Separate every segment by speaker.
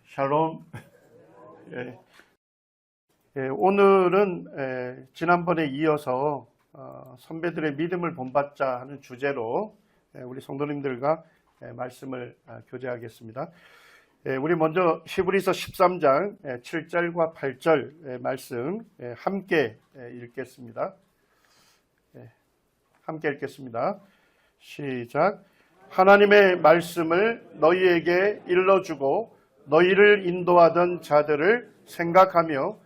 Speaker 1: 샬롬. 예, 오늘은 지난번에 이어서 선배들의 믿음을 본받자 하는 주제로 우리 성도님들과 말씀을 교제하겠습니다. 우리 먼저 히브리서 13장 7절과 8절 말씀 함께 읽겠습니다. 함께 읽겠습니다. 시작. 하나님의 말씀을 너희에게 일러주고 너희를 인도하던 자들을 생각하며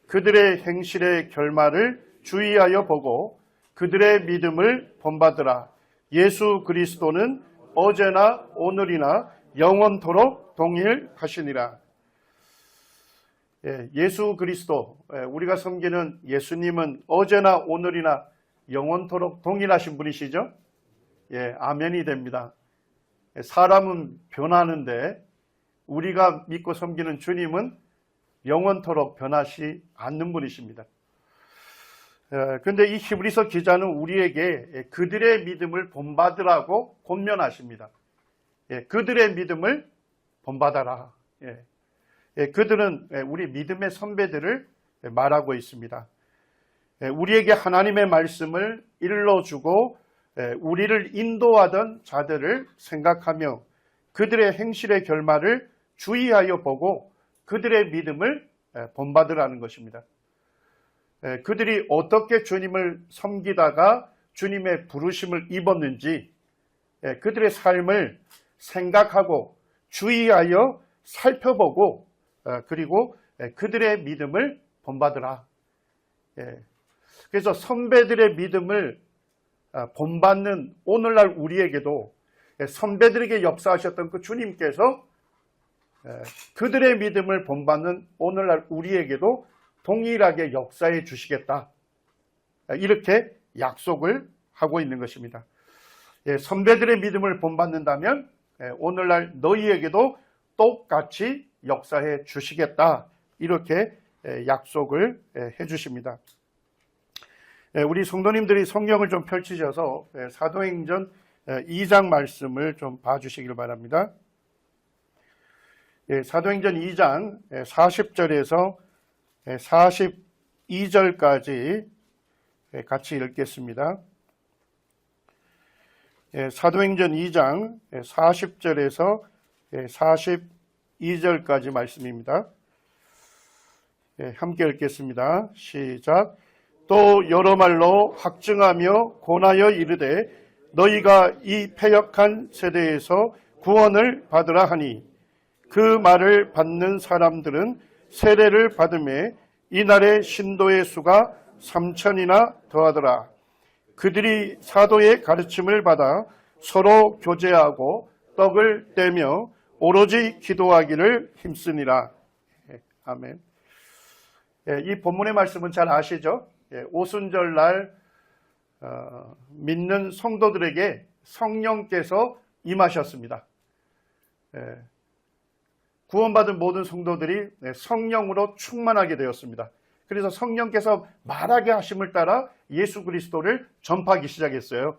Speaker 1: 그들의 행실의 결말을 주의하여 보고 그들의 믿음을 본받으라. 예수 그리스도는 어제나 오늘이나 영원토록 동일하시니라. 예수 그리스도, 우리가 섬기는 예수님은 어제나 오늘이나 영원토록 동일하신 분이시죠? 아멘이 됩니다. 사람은 변하는데 우리가 믿고 섬기는 주님은 영원토록 변하지 않는 분이십니다. 그런데 이 히브리서 기자는 우리에게 그들의 믿음을 본받으라고 권면하십니다. 그들의 믿음을 본받아라. 그들은 우리 믿음의 선배들을 말하고 있습니다. 우리에게 하나님의 말씀을 일러주고 우리를 인도하던 자들을 생각하며 그들의 행실의 결말을 주의하여 보고 그들의 믿음을 본받으라는 것입니다. 그들이 어떻게 주님을 섬기다가 주님의 부르심을 입었는지 그들의 삶을 생각하고 주의하여 살펴보고 그리고 그들의 믿음을 본받으라. 그래서 선배들의 믿음을 본받는 오늘날 우리에게도 선배들에게 역사하셨던 그 주님께서 그들의 믿음을 본받는 오늘날 우리에게도 동일하게 역사해 주시겠다. 이렇게 약속을 하고 있는 것입니다. 선배들의 믿음을 본받는다면 오늘날 너희에게도 똑같이 역사해 주시겠다. 이렇게 약속을 해 주십니다. 우리 성도님들이 성경을 좀 펼치셔서 사도행전 2장 말씀을 좀 봐주시길 바랍니다. 사도행전 2장 40절에서 42절까지 같이 읽겠습니다. 사도행전 2장 40절에서 42절까지 말씀입니다. 함께 읽겠습니다. 시작. 또 여러 말로 확증하며 권하여 이르되 너희가 이 패역한 세대에서 구원을 받으라 하니 그 말을 받는 사람들은 세례를 받음에 이날의 신도의 수가 3,000이나 더하더라. 그들이 사도의 가르침을 받아 서로 교제하고 떡을 떼며 오로지 기도하기를 힘쓰니라. 아멘. 이 본문의 말씀은 잘 아시죠? 오순절날 믿는 성도들에게 성령께서 임하셨습니다. 구원받은 모든 성도들이 성령으로 충만하게 되었습니다. 그래서 성령께서 말하게 하심을 따라 예수 그리스도를 전파하기 시작했어요.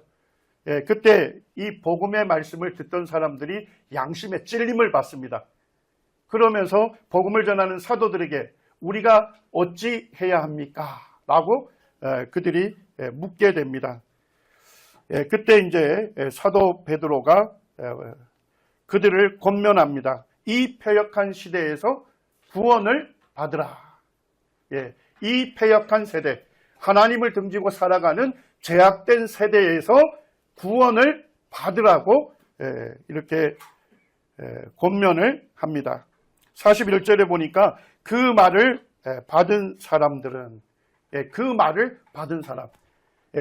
Speaker 1: 그때 이 복음의 말씀을 듣던 사람들이 양심의 찔림을 받습니다. 그러면서 복음을 전하는 사도들에게 우리가 어찌 해야 합니까? 라고 그들이 묻게 됩니다. 그때 이제 사도 베드로가 그들을 권면합니다. 이 패역한 시대에서 구원을 받으라. 이 패역한 세대, 하나님을 등지고 살아가는 제약된 세대에서 구원을 받으라고 이렇게 권면을 합니다. 41절에 보니까 그 말을 받은 사람들은 그 말을 받은 사람,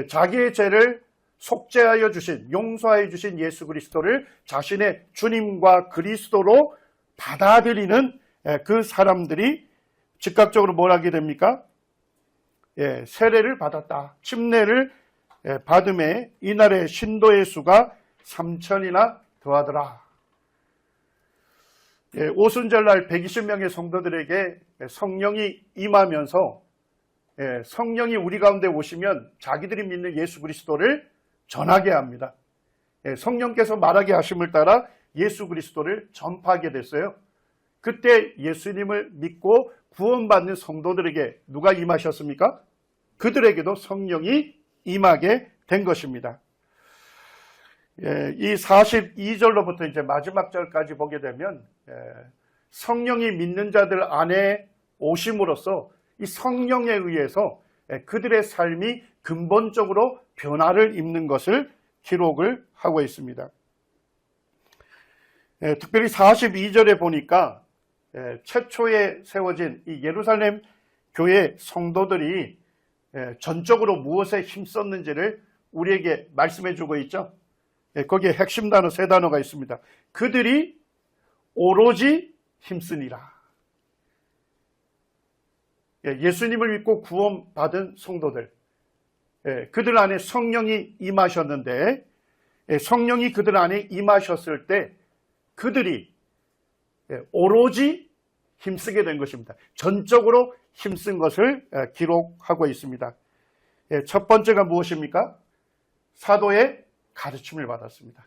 Speaker 1: 자기의 죄를 속죄하여 주신, 용서하여 주신 예수 그리스도를 자신의 주님과 그리스도로 받아들이는 그 사람들이 즉각적으로 뭘 하게 됩니까? 세례를 받았다. 침례를 받음에 이날의 신도의 수가 3,000이나 더하더라. 오순절날 120명의 성도들에게 성령이 임하면서 성령이 우리 가운데 오시면 자기들이 믿는 예수 그리스도를 전하게 합니다. 성령께서 말하게 하심을 따라 예수 그리스도를 전파하게 됐어요. 그때 예수님을 믿고 구원받는 성도들에게 누가 임하셨습니까? 그들에게도 성령이 임하게 된 것입니다. 이 42절로부터 이제 마지막 절까지 보게 되면 성령이 믿는 자들 안에 오심으로써 이 성령에 의해서 그들의 삶이 근본적으로 변화를 입는 것을 기록을 하고 있습니다. 특별히 42절에 보니까 최초에 세워진 이 예루살렘 교회 성도들이 전적으로 무엇에 힘썼는지를 우리에게 말씀해 주고 있죠. 거기에 핵심 단어 세 단어가 있습니다. 그들이 오로지 힘쓰니라. 예수님을 믿고 구원받은 성도들, 그들 안에 성령이 임하셨는데 성령이 그들 안에 임하셨을 때 그들이 오로지 힘쓰게 된 것입니다. 전적으로 힘쓴 것을 기록하고 있습니다. 첫 번째가 무엇입니까? 사도의 가르침을 받았습니다.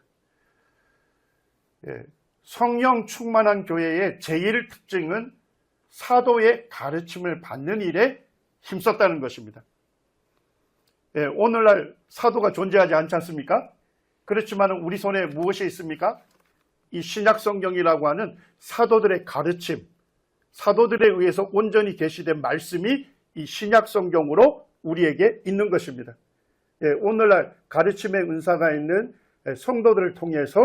Speaker 1: 성령 충만한 교회의 제1 특징은 사도의 가르침을 받는 일에 힘썼다는 것입니다. 오늘날 사도가 존재하지 않지 않습니까? 그렇지만 우리 손에 무엇이 있습니까? 이 신약 성경이라고 하는 사도들의 가르침, 사도들에 의해서 온전히 계시된 말씀이 이 신약 성경으로 우리에게 있는 것입니다. 오늘날 가르침의 은사가 있는 성도들을 통해서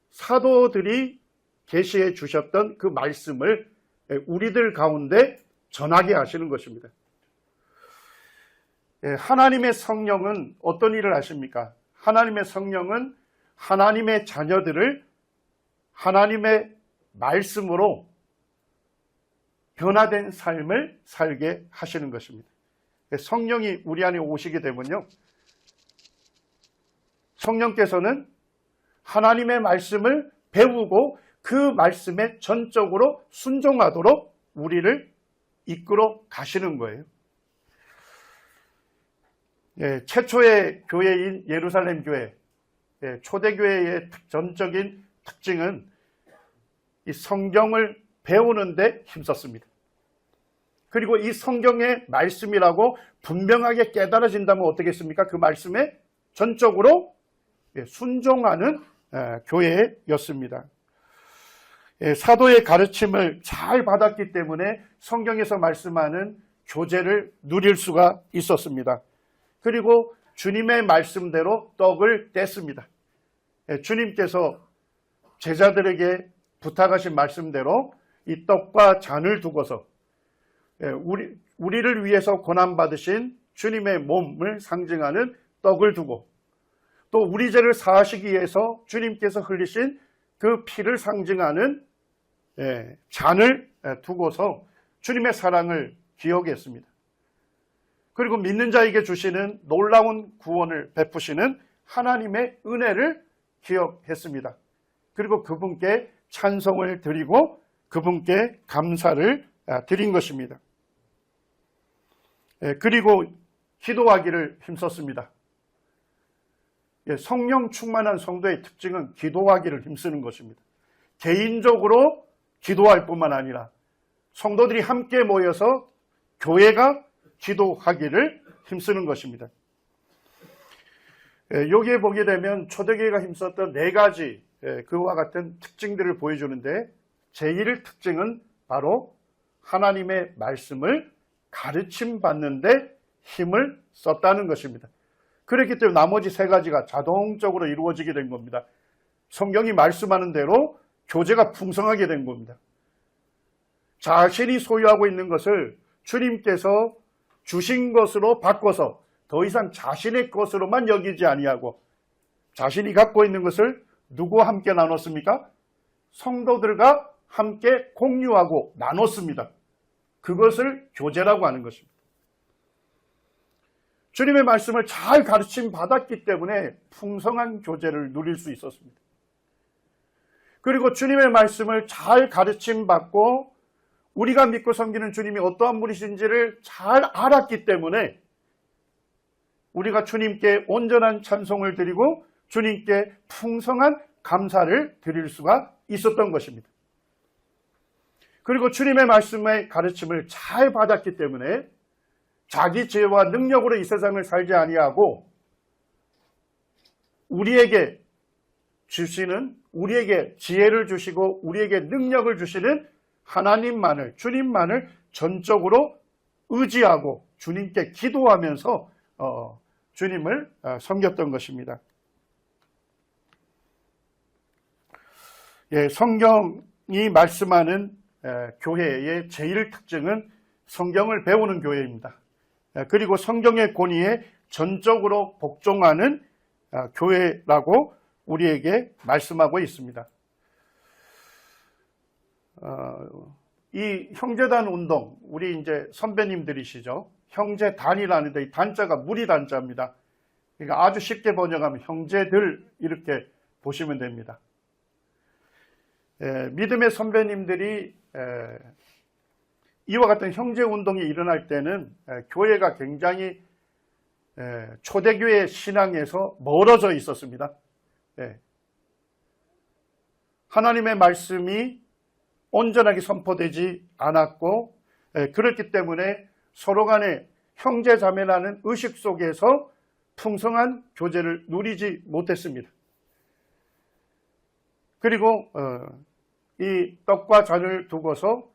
Speaker 1: 사도들이 계시해 주셨던 그 말씀을 우리들 가운데 전하게 하시는 것입니다. 하나님의 성령은 어떤 일을 하십니까? 하나님의 성령은 하나님의 자녀들을 하나님의 말씀으로 변화된 삶을 살게 하시는 것입니다. 성령이 우리 안에 오시게 되면요, 성령께서는 하나님의 말씀을 배우고 그 말씀에 전적으로 순종하도록 우리를 이끌어 가시는 거예요. 최초의 교회인 예루살렘 교회, 초대교회의 전적인 특징은 이 성경을 배우는데 힘썼습니다. 그리고 이 성경의 말씀이라고 분명하게 깨달아진다면 어떻겠습니까? 그 말씀에 전적으로 순종하는 교회였습니다. 사도의 가르침을 잘 받았기 때문에 성경에서 말씀하는 교제를 누릴 수가 있었습니다. 그리고 주님의 말씀대로 떡을 뗐습니다. 주님께서 제자들에게 부탁하신 말씀대로 이 떡과 잔을 두고서 우리를 위해서 고난받으신 주님의 몸을 상징하는 떡을 두고 또 우리 죄를 사하시기 위해서 주님께서 흘리신 그 피를 상징하는 잔을 두고서 주님의 사랑을 기억했습니다. 그리고 믿는 자에게 주시는 놀라운 구원을 베푸시는 하나님의 은혜를 기억했습니다. 그리고 그분께 찬송을 드리고 그분께 감사를 드린 것입니다. 그리고 기도하기를 힘썼습니다. 성령 충만한 성도의 특징은 기도하기를 힘쓰는 것입니다. 개인적으로 기도할 뿐만 아니라 성도들이 함께 모여서 교회가 기도하기를 힘쓰는 것입니다. 여기에 보게 되면 초대교회가 힘썼던 네 가지 그와 같은 특징들을 보여주는데 제1 특징은 바로 하나님의 말씀을 가르침 받는데 힘을 썼다는 것입니다. 그렇기 때문에 나머지 세 가지가 자동적으로 이루어지게 된 겁니다. 성경이 말씀하는 대로 교제가 풍성하게 된 겁니다. 자신이 소유하고 있는 것을 주님께서 주신 것으로 바꿔서 더 이상 자신의 것으로만 여기지 아니하고 자신이 갖고 있는 것을 누구와 함께 나눴습니까? 성도들과 함께 공유하고 나눴습니다. 그것을 교제라고 하는 것입니다. 주님의 말씀을 잘 가르침 받았기 때문에 풍성한 교제를 누릴 수 있었습니다. 그리고 주님의 말씀을 잘 가르침 받고 우리가 믿고 섬기는 주님이 어떠한 분이신지를 잘 알았기 때문에 우리가 주님께 온전한 찬송을 드리고 주님께 풍성한 감사를 드릴 수가 있었던 것입니다. 그리고 주님의 말씀의 가르침을 잘 받았기 때문에 자기 지혜와 능력으로 이 세상을 살지 아니하고 우리에게 주시는, 우리에게 지혜를 주시고 우리에게 능력을 주시는 하나님만을, 주님만을 전적으로 의지하고 주님께 기도하면서 주님을 섬겼던 것입니다. 예, 성경이 말씀하는 교회의 제일 특징은 성경을 배우는 교회입니다. 그리고 성경의 권위에 전적으로 복종하는 교회라고 우리에게 말씀하고 있습니다. 이 형제단 운동, 우리 이제 선배님들이시죠. 형제단이라는데 이 단자가 무리 단자입니다. 그러니까 아주 쉽게 번역하면 형제들 이렇게 보시면 됩니다. 믿음의 선배님들이 이와 같은 형제 운동이 일어날 때는 교회가 굉장히 초대교회 신앙에서 멀어져 있었습니다. 하나님의 말씀이 온전하게 선포되지 않았고 그렇기 때문에 서로 간에 형제자매라는 의식 속에서 풍성한 교제를 누리지 못했습니다. 그리고 이 떡과 잔을 두고서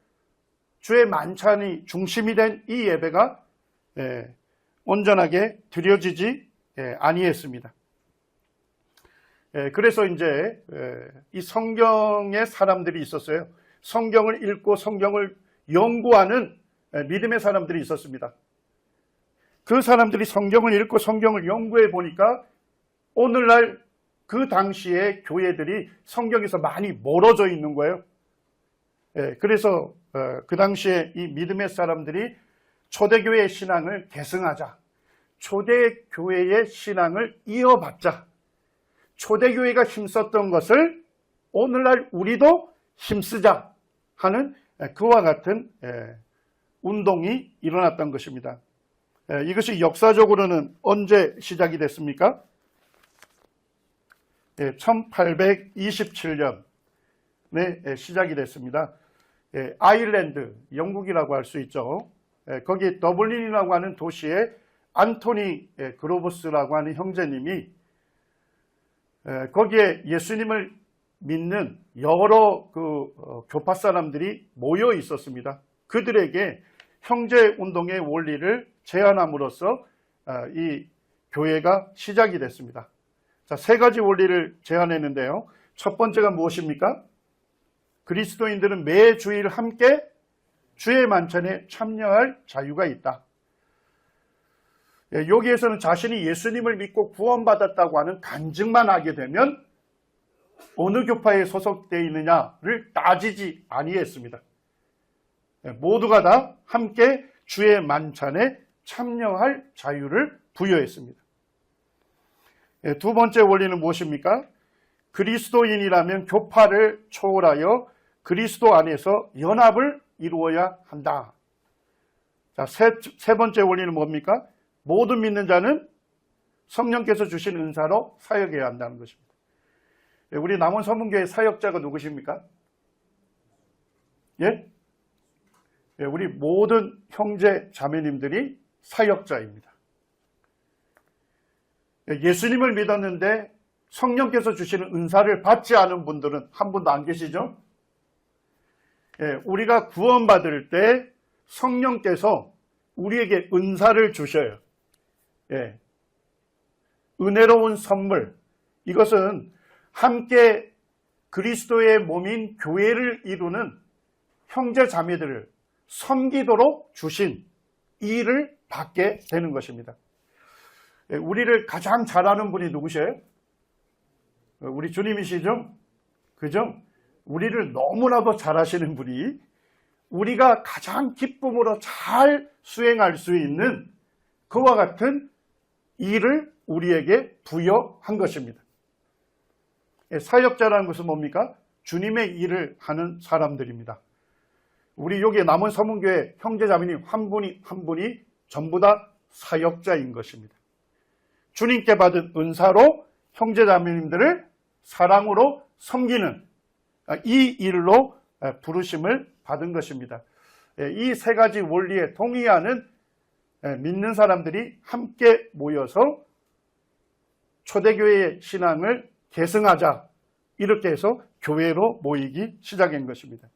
Speaker 1: 주의 만찬이 중심이 된 이 예배가 온전하게 드려지지 아니했습니다. 그래서 이제 이 성경의 사람들이 있었어요. 성경을 읽고 성경을 연구하는 믿음의 사람들이 있었습니다. 그 사람들이 성경을 읽고 성경을 연구해 보니까 오늘날 그 당시에 교회들이 성경에서 많이 멀어져 있는 거예요. 그래서 그 당시에 이 믿음의 사람들이 초대교회의 신앙을 계승하자, 초대교회의 신앙을 이어받자, 초대교회가 힘썼던 것을 오늘날 우리도 힘쓰자 하는 그와 같은 운동이 일어났던 것입니다. 이것이 역사적으로는 언제 시작이 됐습니까? 1827년에 시작이 됐습니다. 아일랜드, 영국이라고 할 수 있죠. 거기 더블린이라고 하는 도시에 안토니 그로버스라고 하는 형제님이 거기에 예수님을 믿는 여러 교파 사람들이 모여 있었습니다. 그들에게 형제 운동의 원리를 제안함으로써 이 교회가 시작이 됐습니다. 자, 세 가지 원리를 제안했는데요. 첫 번째가 무엇입니까? 그리스도인들은 매 주일 함께 주의 만찬에 참여할 자유가 있다. 여기에서는 자신이 예수님을 믿고 구원받았다고 하는 간증만 하게 되면 어느 교파에 소속되어 있느냐를 따지지 아니했습니다. 모두가 다 함께 주의 만찬에 참여할 자유를 부여했습니다. 두 번째 원리는 무엇입니까? 그리스도인이라면 교파를 초월하여 그리스도 안에서 연합을 이루어야 한다. 자, 세 번째 원리는 뭡니까? 모든 믿는 자는 성령께서 주신 은사로 사역해야 한다는 것입니다. 우리 남원 서문교회 사역자가 누구십니까? 예? 우리 모든 형제 자매님들이 사역자입니다. 예수님을 믿었는데 성령께서 주시는 은사를 받지 않은 분들은 한 분도 안 계시죠? 우리가 구원받을 때 성령께서 우리에게 은사를 주셔요. 은혜로운 선물, 이것은 함께 그리스도의 몸인 교회를 이루는 형제 자매들을 섬기도록 주신 일을 받게 되는 것입니다. 우리를 가장 잘하는 분이 누구세요? 우리 주님이시죠? 그죠? 우리를 너무나도 잘하시는 분이 우리가 가장 기쁨으로 잘 수행할 수 있는 그와 같은 일을 우리에게 부여한 것입니다. 사역자라는 것은 뭡니까? 주님의 일을 하는 사람들입니다. 우리 여기에 남은 서문교회 형제자매님 한 분이 한 분이 전부 다 사역자인 것입니다. 주님께 받은 은사로 형제자매님들을 사랑으로 섬기는 이 일로 부르심을 받은 것입니다. 이 세 가지 원리에 동의하는 믿는 사람들이 함께 모여서 초대교회의 신앙을 계승하자, 이렇게 해서 교회로 모이기 시작한 것입니다.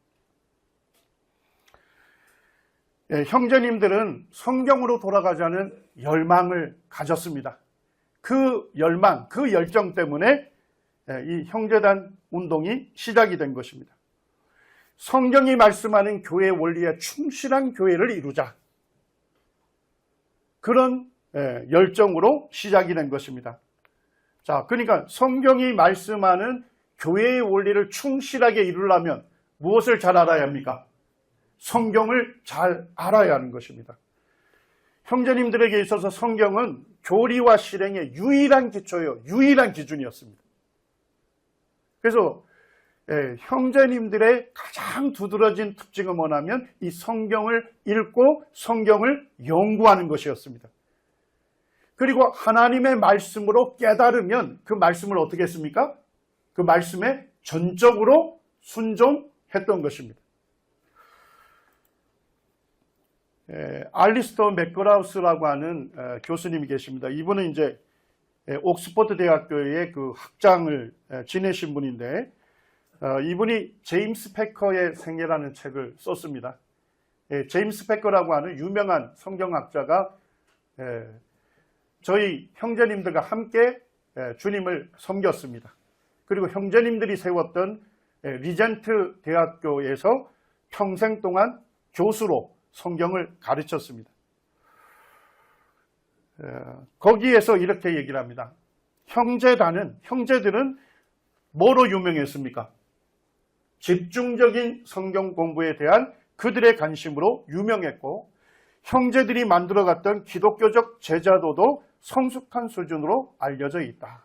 Speaker 1: 형제님들은 성경으로 돌아가자는 열망을 가졌습니다. 그 열망, 그 열정 때문에 이 형제단 운동이 시작이 된 것입니다. 성경이 말씀하는 교회 원리에 충실한 교회를 이루자, 그런 열정으로 시작이 된 것입니다. 자, 그러니까 성경이 말씀하는 교회의 원리를 충실하게 이루려면 무엇을 잘 알아야 합니까? 성경을 잘 알아야 하는 것입니다. 형제님들에게 있어서 성경은 교리와 실행의 유일한 기초예요. 유일한 기준이었습니다. 그래서 형제님들의 가장 두드러진 특징은 뭐냐면 이 성경을 읽고 성경을 연구하는 것이었습니다. 그리고 하나님의 말씀으로 깨달으면 그 말씀을 어떻게 했습니까? 그 말씀에 전적으로 순종했던 것입니다. 알리스터 맥그라우스라고 하는 교수님이 계십니다. 이분은 이제 옥스퍼드 대학교의 그 학장을 지내신 분인데, 이분이 제임스 패커의 생애라는 책을 썼습니다. 제임스 패커라고 하는 유명한 성경학자가 저희 형제님들과 함께 주님을 섬겼습니다. 그리고 형제님들이 세웠던 리젠트 대학교에서 평생 동안 교수로 성경을 가르쳤습니다. 거기에서 이렇게 얘기를 합니다. 형제들은 뭐로 유명했습니까? 집중적인 성경 공부에 대한 그들의 관심으로 유명했고, 형제들이 만들어갔던 기독교적 제자도도 성숙한 수준으로 알려져 있다.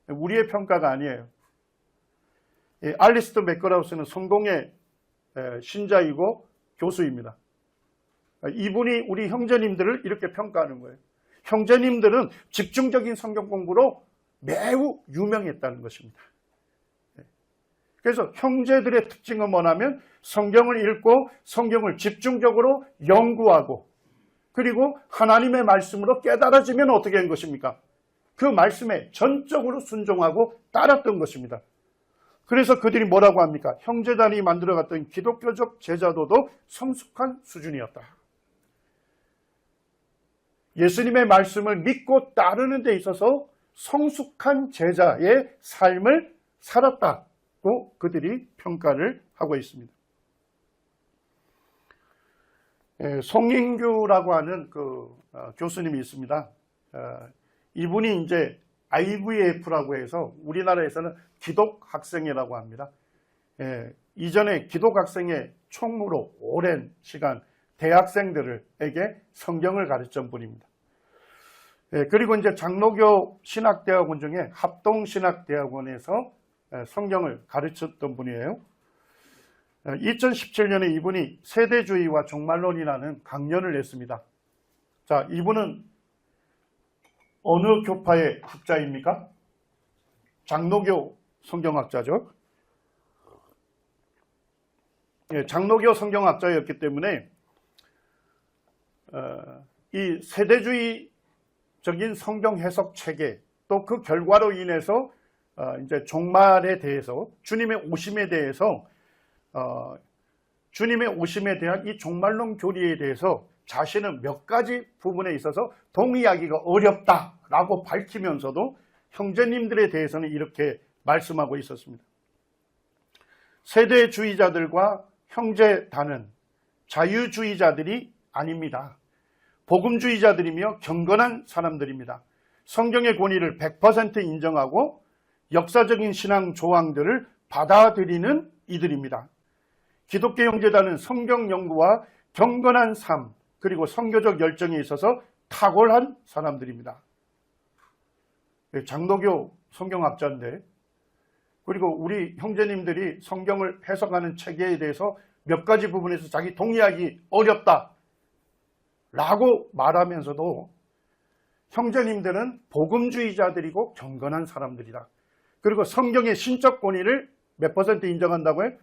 Speaker 1: 우리의 평가가 아니에요. 알리스터 맥그라우스는 성공의 신자이고 교수입니다. 이분이 우리 형제님들을 이렇게 평가하는 거예요. 형제님들은 집중적인 성경 공부로 매우 유명했다는 것입니다. 그래서 형제들의 특징은 뭐냐면 성경을 읽고 성경을 집중적으로 연구하고, 그리고 하나님의 말씀으로 깨달아지면 어떻게 한 것입니까? 그 말씀에 전적으로 순종하고 따랐던 것입니다. 그래서 그들이 뭐라고 합니까? 형제단이 만들어갔던 기독교적 제자도도 성숙한 수준이었다. 예수님의 말씀을 믿고 따르는 데 있어서 성숙한 제자의 삶을 살았다고 그들이 평가를 하고 있습니다. 송인규라고 하는 그 교수님이 있습니다. 이분이 이제 IVF라고 해서 우리나라에서는 기독학생회라고 합니다. 이전에 기독학생회 총무로 오랜 시간 대학생들에게 성경을 가르쳤던 분입니다. 그리고 이제 장로교 신학대학원 중에 합동신학대학원에서 성경을 가르쳤던 분이에요. 2017년에 이분이 세대주의와 종말론이라는 강연을 했습니다. 자, 이분은 어느 교파의 학자입니까? 장로교 성경학자죠. 장로교 성경학자였기 때문에 이 세대주의적인 성경 해석 체계, 또 그 결과로 인해서 이제 종말에 대해서, 주님의 오심에 대해서, 주님의 오심에 대한 이 종말론 교리에 대해서 자신은 몇 가지 부분에 있어서 동의하기가 어렵다라고 밝히면서도 형제님들에 대해서는 이렇게 말씀하고 있었습니다. 세대주의자들과 형제단은 자유주의자들이 아닙니다. 복음주의자들이며 경건한 사람들입니다. 성경의 권위를 100% 인정하고 역사적인 신앙 조항들을 받아들이는 이들입니다. 기독교 형제단은 성경 연구와 경건한 삶, 그리고 선교적 열정에 있어서 탁월한 사람들입니다. 장로교 성경학자인데, 그리고 우리 형제님들이 성경을 해석하는 체계에 대해서 몇 가지 부분에서 자기 동의하기 어렵다 라고 말하면서도 형제님들은 복음주의자들이고 경건한 사람들이다. 그리고 성경의 신적 권위를 몇 퍼센트 인정한다고요?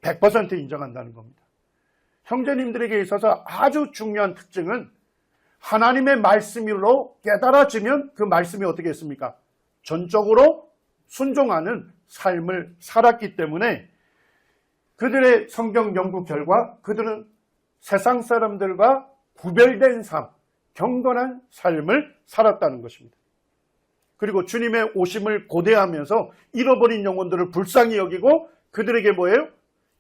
Speaker 1: 100% 인정한다는 겁니다. 형제님들에게 있어서 아주 중요한 특징은 하나님의 말씀으로 깨달아지면 그 말씀이 어떻게 했습니까? 전적으로 순종하는 삶을 살았기 때문에 그들의 성경 연구 결과 그들은 세상 사람들과 구별된 삶, 경건한 삶을 살았다는 것입니다. 그리고 주님의 오심을 고대하면서 잃어버린 영혼들을 불쌍히 여기고 그들에게 뭐예요?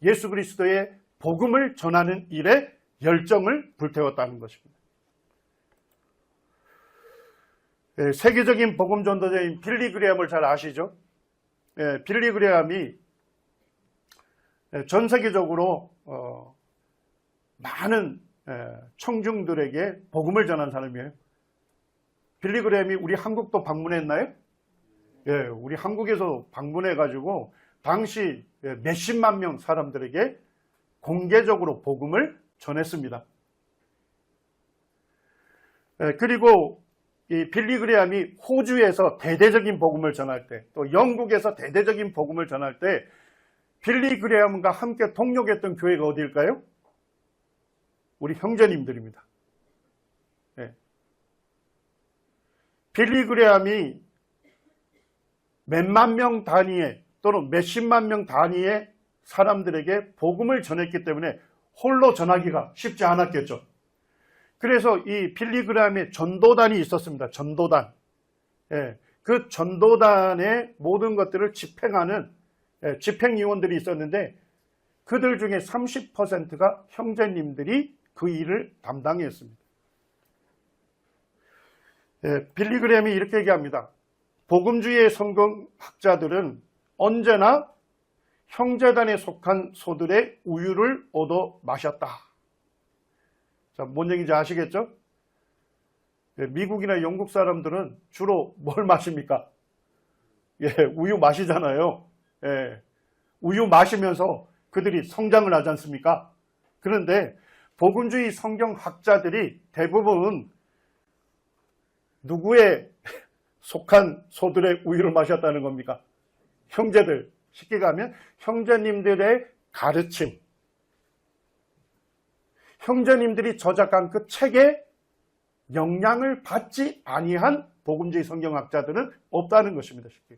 Speaker 1: 예수 그리스도의 복음을 전하는 일에 열정을 불태웠다는 것입니다. 세계적인 복음 전도자인 빌리 그레함을 잘 아시죠? 빌리 그레함이 전 세계적으로 많은 청중들에게 복음을 전한 사람이에요. 빌리 그레함이 우리 한국도 방문했나요? 예, 우리 한국에서 방문해가지고 당시 몇십만 명 사람들에게 공개적으로 복음을 전했습니다. 그리고 이 빌리 그레함이 호주에서 대대적인 복음을 전할 때, 또 영국에서 대대적인 복음을 전할 때 빌리 그레함과 함께 동역했던 교회가 어디일까요? 우리 형제님들입니다. 네. 빌리 그레함이 몇만 명 단위의 또는 몇십만 명 단위의 사람들에게 복음을 전했기 때문에 홀로 전하기가 쉽지 않았겠죠. 그래서 이 빌리 그레함의 전도단이 있었습니다. 전도단. 예, 그 전도단의 모든 것들을 집행하는 집행위원들이 있었는데 그들 중에 30%가 형제님들이 그 일을 담당했습니다. 빌리 그레함이 이렇게 얘기합니다. 복음주의의 성경학자들은 언제나 형제단에 속한 소들의 우유를 얻어 마셨다. 자, 뭔 얘기인지 아시겠죠? 미국이나 영국 사람들은 주로 뭘 마십니까? 예, 우유 마시잖아요. 예, 우유 마시면서 그들이 성장을 하지 않습니까? 그런데 복음주의 성경학자들이 대부분 누구에 속한 소들의 우유를 마셨다는 겁니까? 형제들. 쉽게 가면 형제님들의 가르침. 형제님들이 저작한 그 책에 영향을 받지 아니한 복음주의 성경학자들은 없다는 것입니다. 쉽게.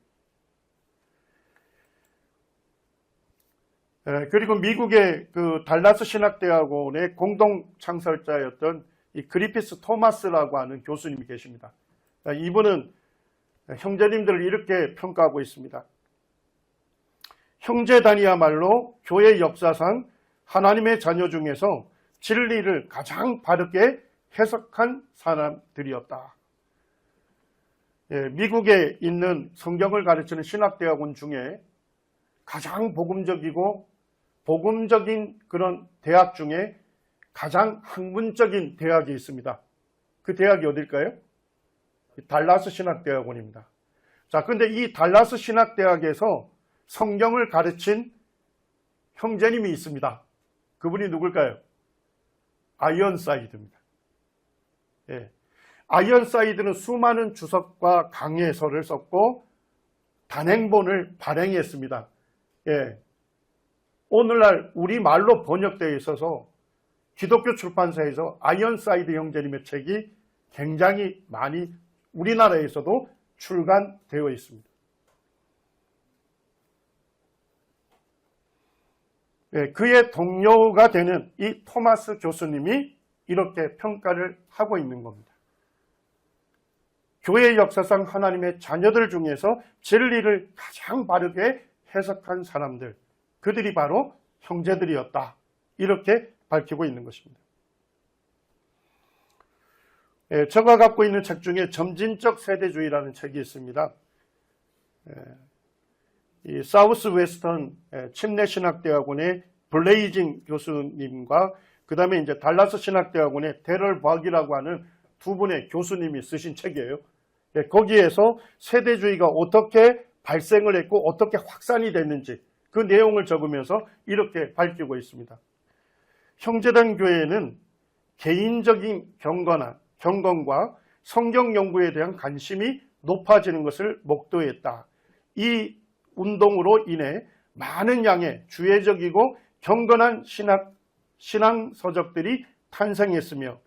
Speaker 1: 그리고 미국의 그 달라스 신학대학원의 공동 창설자였던 이 그리피스 토마스라고 하는 교수님이 계십니다. 이분은 형제님들을 이렇게 평가하고 있습니다. 형제단이야말로 교회 역사상 하나님의 자녀 중에서 진리를 가장 바르게 해석한 사람들이었다. 미국에 있는 성경을 가르치는 신학대학원 중에 가장 복음적이고 복음적인 그런 대학 중에 가장 학문적인 대학이 있습니다. 그 대학이 어딜까요? 달라스 신학대학원입니다. 자, 근데 이 달라스 신학대학에서 성경을 가르친 형제님이 있습니다. 그분이 누굴까요? 아이언사이드입니다. 예. 아이언사이드는 수많은 주석과 강해서를 썼고 단행본을 발행했습니다. 예. 오늘날 우리말로 번역되어 있어서 기독교 출판사에서 아이언사이드 형제님의 책이 굉장히 많이 우리나라에서도 출간되어 있습니다. 예, 그의 동료가 되는 이 토마스 교수님이 이렇게 평가를 하고 있는 겁니다. 교회 역사상 하나님의 자녀들 중에서 진리를 가장 바르게 해석한 사람들, 그들이 바로 형제들이었다. 이렇게 밝히고 있는 것입니다. 제가 갖고 있는 책 중에 점진적 세대주의라는 책이 있습니다. 이 사우스 웨스턴 침례신학대학원의 블레이징 교수님과 그 다음에 이제 달라스 신학대학원의 데럴 박이라고 하는 두 분의 교수님이 쓰신 책이에요. 거기에서 세대주의가 어떻게 발생을 했고 어떻게 확산이 됐는지 그 내용을 적으면서 이렇게 밝히고 있습니다. 형제단 교회는 개인적인 경건과 성경 연구에 대한 관심이 높아지는 것을 목도했다. 이 운동으로 인해 많은 양의 주의적이고 경건한 신앙 서적들이 탄생했으며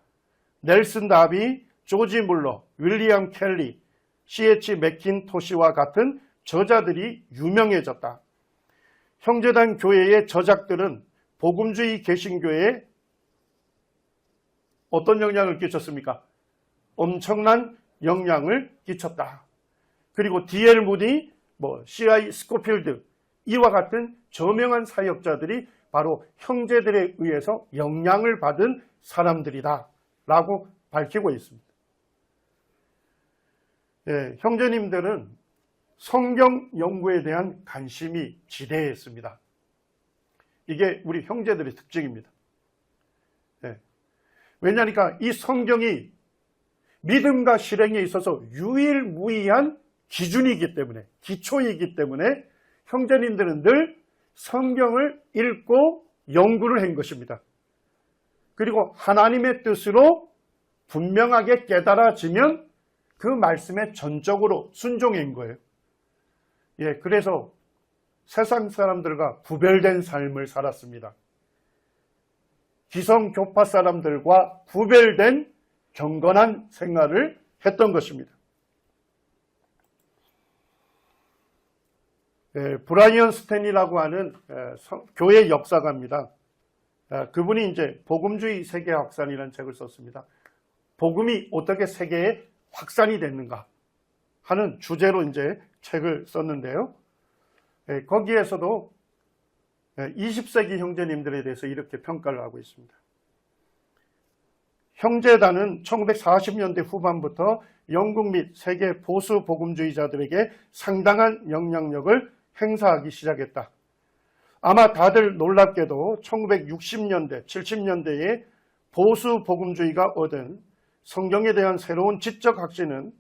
Speaker 1: 넬슨 다비, 조지 물러, 윌리엄 켈리, C.H. 맥킨토시와 같은 저자들이 유명해졌다. 형제단 교회의 저작들은 복음주의 개신교회에 어떤 영향을 끼쳤습니까? 엄청난 영향을 끼쳤다. 그리고 D.L. 무디, C.I. 스코필드 이와 같은 저명한 사역자들이 바로 형제들에 의해서 영향을 받은 사람들이다 라고 밝히고 있습니다. 형제님들은 성경 연구에 대한 관심이 지대했습니다. 이게 우리 형제들의 특징입니다. 왜냐하니까 이 성경이 믿음과 실행에 있어서 유일무이한 기준이기 때문에, 기초이기 때문에 형제님들은 늘 성경을 읽고 연구를 한 것입니다. 그리고 하나님의 뜻으로 분명하게 깨달아지면 그 말씀에 전적으로 순종한 거예요. 그래서 세상 사람들과 구별된 삶을 살았습니다. 기성교파 사람들과 구별된 경건한 생활을 했던 것입니다. 브라이언 스탠이라고 하는 교회 역사가입니다. 그분이 이제 복음주의 세계 확산이라는 책을 썼습니다. 복음이 어떻게 세계에 확산이 됐는가 하는 주제로 이제 책을 썼는데요. 거기에서도 20세기 형제님들에 대해서 이렇게 평가를 하고 있습니다. 형제단은 1940년대 후반부터 영국 및 세계 보수 복음주의자들에게 상당한 영향력을 행사하기 시작했다. 아마 다들 놀랍게도 1960년대, 70년대에 보수 복음주의가 얻은 성경에 대한 새로운 지적 확신은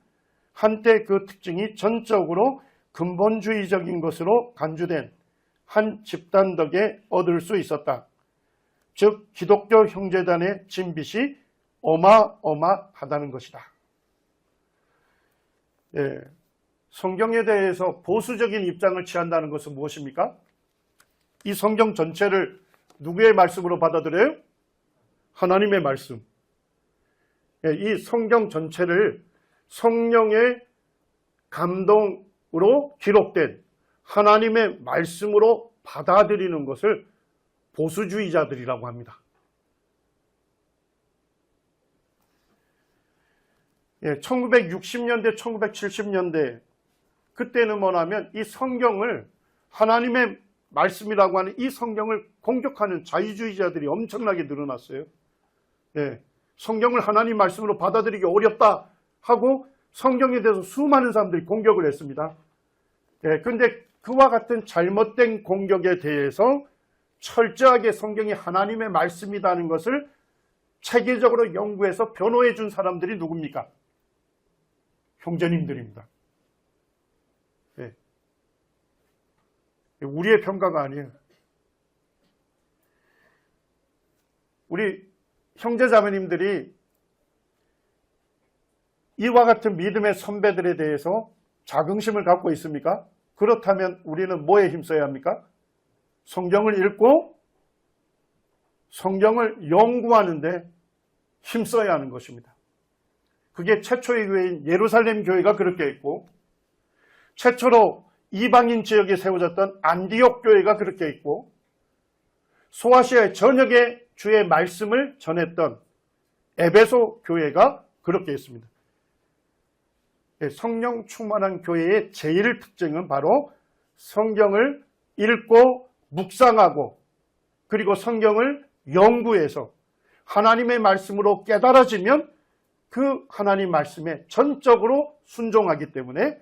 Speaker 1: 한때 그 특징이 전적으로 근본주의적인 것으로 간주된 한 집단 덕에 얻을 수 있었다. 즉 기독교 형제단의 진빛이 어마어마하다는 것이다. 성경에 대해서 보수적인 입장을 취한다는 것은 무엇입니까? 이 성경 전체를 누구의 말씀으로 받아들여요? 하나님의 말씀. 이 성경 전체를 성령의 감동으로 기록된 하나님의 말씀으로 받아들이는 것을 보수주의자들이라고 합니다. 1960년대, 1970년대 그때는 뭐냐면 이 성경을 하나님의 말씀이라고 하는 이 성경을 공격하는 자유주의자들이 엄청나게 늘어났어요. 성경을 하나님 말씀으로 받아들이기 어렵다 하고 성경에 대해서 수많은 사람들이 공격을 했습니다. 그런데 그와 같은 잘못된 공격에 대해서 철저하게 성경이 하나님의 말씀이라는 것을 체계적으로 연구해서 변호해 준 사람들이 누굽니까? 형제님들입니다. 우리의 평가가 아니에요. 우리 형제자매님들이 이와 같은 믿음의 선배들에 대해서 자긍심을 갖고 있습니까? 그렇다면 우리는 뭐에 힘써야 합니까? 성경을 읽고 성경을 연구하는데 힘써야 하는 것입니다. 그게 최초의 교회인 예루살렘 교회가 그렇게 했고 최초로 이방인 지역에 세워졌던 안디옥 교회가 그렇게 있고 소아시아의 전역에 주의 말씀을 전했던 에베소 교회가 그렇게 했습니다. 성령 충만한 교회의 제일 특징은 바로 성경을 읽고 묵상하고 그리고 성경을 연구해서 하나님의 말씀으로 깨달아지면 그 하나님 말씀에 전적으로 순종하기 때문에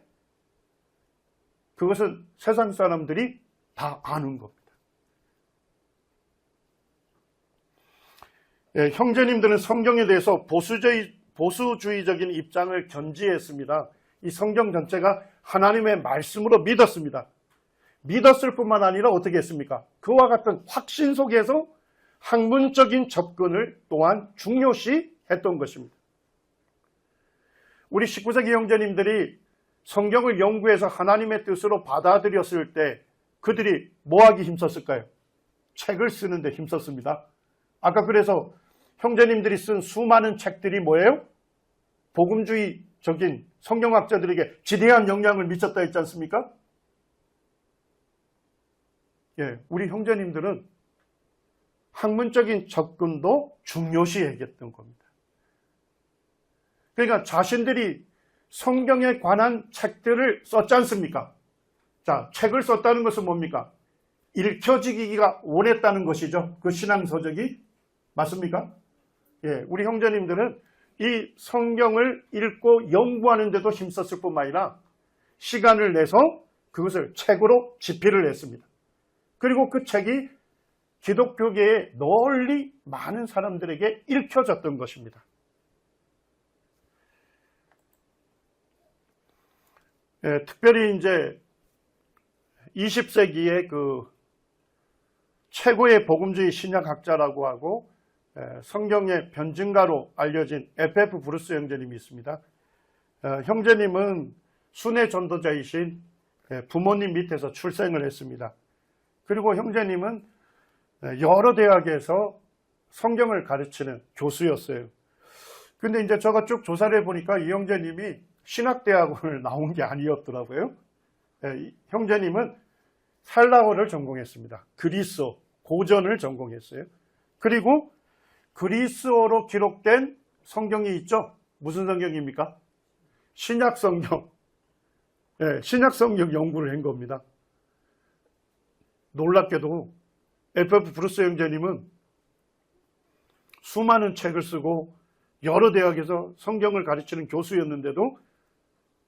Speaker 1: 그것은 세상 사람들이 다 아는 겁니다. 형제님들은 성경에 대해서 보수주의적인 입장을 견지했습니다. 이 성경 전체가 하나님의 말씀으로 믿었습니다. 믿었을 뿐만 아니라 어떻게 했습니까? 그와 같은 확신 속에서 학문적인 접근을 또한 중요시 했던 것입니다. 우리 19세기 형제님들이 성경을 연구해서 하나님의 뜻으로 받아들였을 때 그들이 뭐하기 힘썼을까요? 책을 쓰는데 힘썼습니다. 아까 그래서 형제님들이 쓴 수많은 책들이 뭐예요? 복음주의적인 성경학자들에게 지대한 영향을 미쳤다 했지 않습니까? 예, 우리 형제님들은 학문적인 접근도 중요시 여겼던 겁니다. 그러니까 자신들이 성경에 관한 책들을 썼지 않습니까? 자, 책을 썼다는 것은 뭡니까? 읽혀지기가 원했다는 것이죠. 그 신앙서적이. 맞습니까? 예, 우리 형제님들은 이 성경을 읽고 연구하는 데도 힘썼을 뿐만 아니라 시간을 내서 그것을 책으로 집필을 했습니다. 그리고 그 책이 기독교계에 널리 많은 사람들에게 읽혀졌던 것입니다. 예, 특별히 이제 20세기의 그 최고의 복음주의 신약학자라고 하고 성경의 변증가로 알려진 F.F. 브루스 형제님이 있습니다. 형제님은 순회 전도자이신 부모님 밑에서 출생을 했습니다. 그리고 형제님은 여러 대학에서 성경을 가르치는 교수였어요. 근데 이제 제가 쭉 조사를 해보니까 이 형제님이 신학대학원을 나온 게 아니었더라고요. 형제님은 살라어를 전공했습니다. 그리스어, 고전을 전공했어요. 그리고 그리스어로 기록된 성경이 있죠? 무슨 성경입니까? 신약성경. 네, 신약성경 연구를 한 겁니다. 놀랍게도 F.F. 브루스 형제님은 수많은 책을 쓰고 여러 대학에서 성경을 가르치는 교수였는데도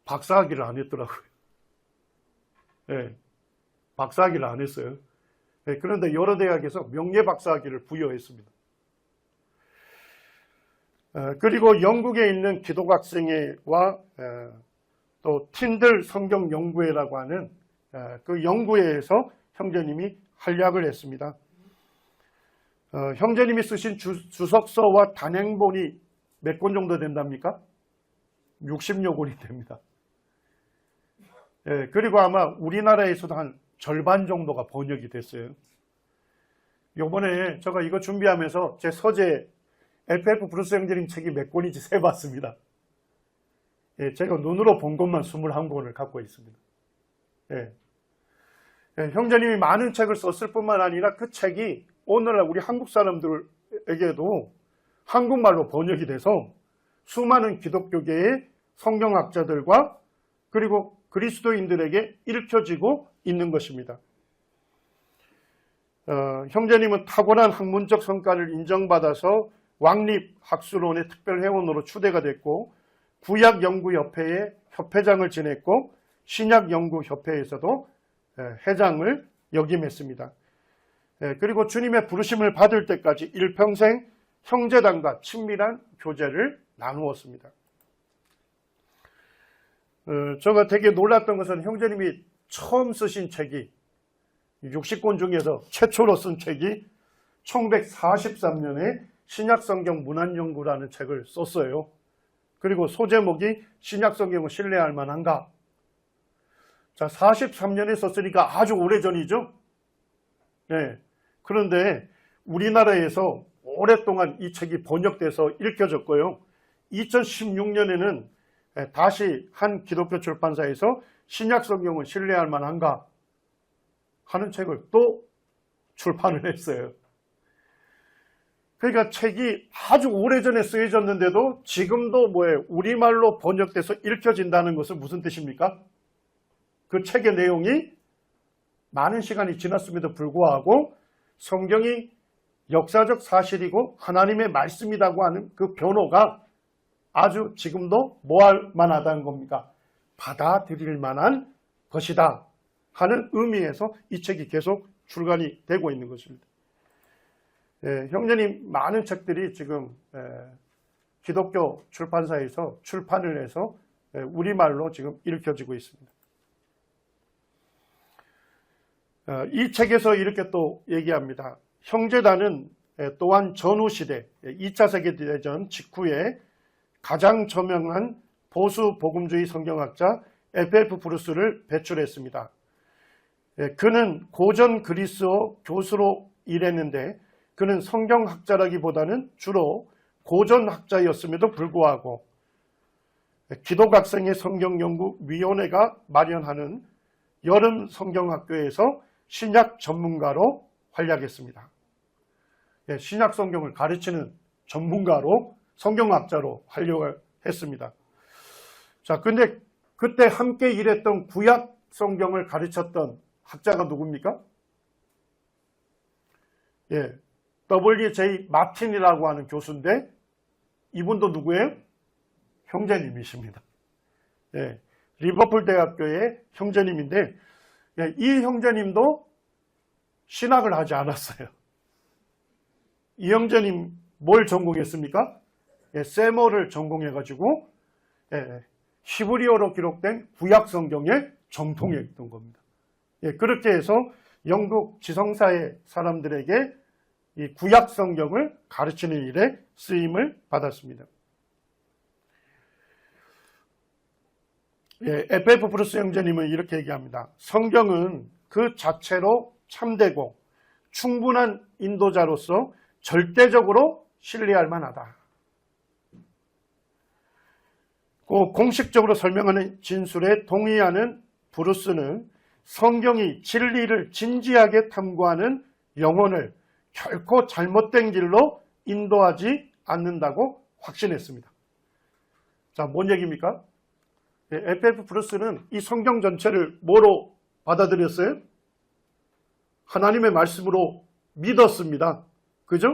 Speaker 1: 박사학위를 안 했더라고요. 네, 박사학위를 안 했어요. 네, 그런데 여러 대학에서 명예박사학위를 부여했습니다. 그리고 영국에 있는 기독학생회와 또 틴들 성경연구회라고 하는 그 연구회에서 형제님이 활약을 했습니다. 형제님이 쓰신 주석서와 단행본이 몇 권 정도 된답니까? 60여 권이 됩니다. 그리고 아마 우리나라에서도 한 절반 정도가 번역이 됐어요. 요번에 제가 이거 준비하면서 제 서재 F.F. 브루스 형제님 책이 몇 권인지 세봤습니다. 제가 눈으로 본 것만 21권을 갖고 있습니다. 형제님이 많은 책을 썼을 뿐만 아니라 그 책이 오늘날 우리 한국 사람들에게도 한국말로 번역이 돼서 수많은 기독교계의 성경학자들과 그리고 그리스도인들에게 읽혀지고 있는 것입니다. 형제님은 탁월한 학문적 성과를 인정받아서 왕립학술원의 특별회원으로 추대가 됐고 구약연구협회의 협회장을 지냈고 신약연구협회에서도 회장을 역임했습니다. 그리고 주님의 부르심을 받을 때까지 일평생 형제단과 친밀한 교제를 나누었습니다. 제가 되게 놀랐던 것은 형제님이 처음 쓰신 책이 60권 중에서 최초로 쓴 책이 1943년에 신약성경 문안연구라는 책을 썼어요. 그리고 소제목이 신약성경을 신뢰할 만한가? 자, 43년에 썼으니까 아주 오래전이죠. 네. 그런데 우리나라에서 오랫동안 이 책이 번역돼서 읽혀졌고요. 2016년에는 다시 한 기독교 출판사에서 신약성경을 신뢰할 만한가 하는 책을 또 출판을 했어요. 그러니까 책이 아주 오래전에 쓰여졌는데도 지금도 우리말로 번역돼서 읽혀진다는 것은 무슨 뜻입니까? 그 책의 내용이 많은 시간이 지났음에도 불구하고 성경이 역사적 사실이고 하나님의 말씀이라고 하는 그 변호가 아주 지금도 뭐할 만하다는 겁니까? 받아들일 만한 것이다 하는 의미에서 이 책이 계속 출간이 되고 있는 것입니다. 형제님 많은 책들이 지금 기독교 출판사에서 출판을 해서 우리말로 지금 읽혀지고 있습니다. 이 책에서 이렇게 또 얘기합니다. 형제단은 또한 전후시대 2차 세계대전 직후에 가장 저명한 보수 복음주의 성경학자 F.F. 브루스를 배출했습니다. 그는 고전 그리스어 교수로 일했는데 그는 성경학자라기보다는 주로 고전학자였음에도 불구하고 기독학생의 성경연구위원회가 마련하는 여름 성경학교에서 신약 전문가로 활약했습니다. 신약 성경을 가르치는 전문가로 성경학자로 활약했습니다. 자, 근데 그때 함께 일했던 구약 성경을 가르쳤던 학자가 누굽니까? W.J. 마틴이라고 하는 교수인데 이분도 누구예요? 형제님이십니다. 리버풀 대학교의 형제님인데 이 형제님도 신학을 하지 않았어요. 이 형제님 뭘 전공했습니까? 세모를 전공해가지고 히브리어로 기록된 구약 성경에 정통했던 겁니다. 그렇게 해서 영국 지성사의 사람들에게 이 구약 성경을 가르치는 일에 쓰임을 받았습니다. F.F. 브루스 형제님은 이렇게 얘기합니다. 성경은 그 자체로 참되고 충분한 인도자로서 절대적으로 신뢰할 만하다. 공식적으로 설명하는 진술에 동의하는 브루스는 성경이 진리를 진지하게 탐구하는 영혼을 결코 잘못된 길로 인도하지 않는다고 확신했습니다. 자, 뭔 얘기입니까? F.F. 브루스는 이 성경 전체를 뭐로 받아들였어요? 하나님의 말씀으로 믿었습니다. 그죠?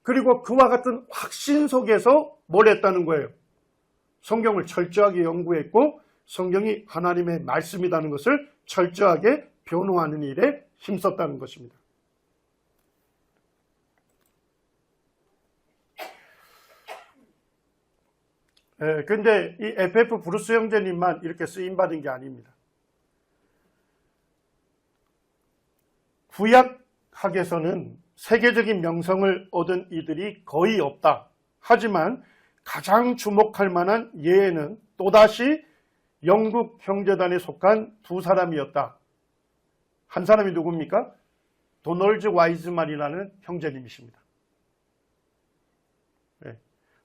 Speaker 1: 그리고 그와 같은 확신 속에서 뭘 했다는 거예요? 성경을 철저하게 연구했고 성경이 하나님의 말씀이라는 것을 철저하게 변호하는 일에 힘썼다는 것입니다. 근데 이 F.F. 브루스 형제님만 이렇게 쓰임받은 게 아닙니다. 구약학에서는 세계적인 명성을 얻은 이들이 거의 없다. 하지만 가장 주목할 만한 예에는 또다시 영국 형제단에 속한 두 사람이었다. 한 사람이 누굽니까? 도널드 와이즈만이라는 형제님이십니다.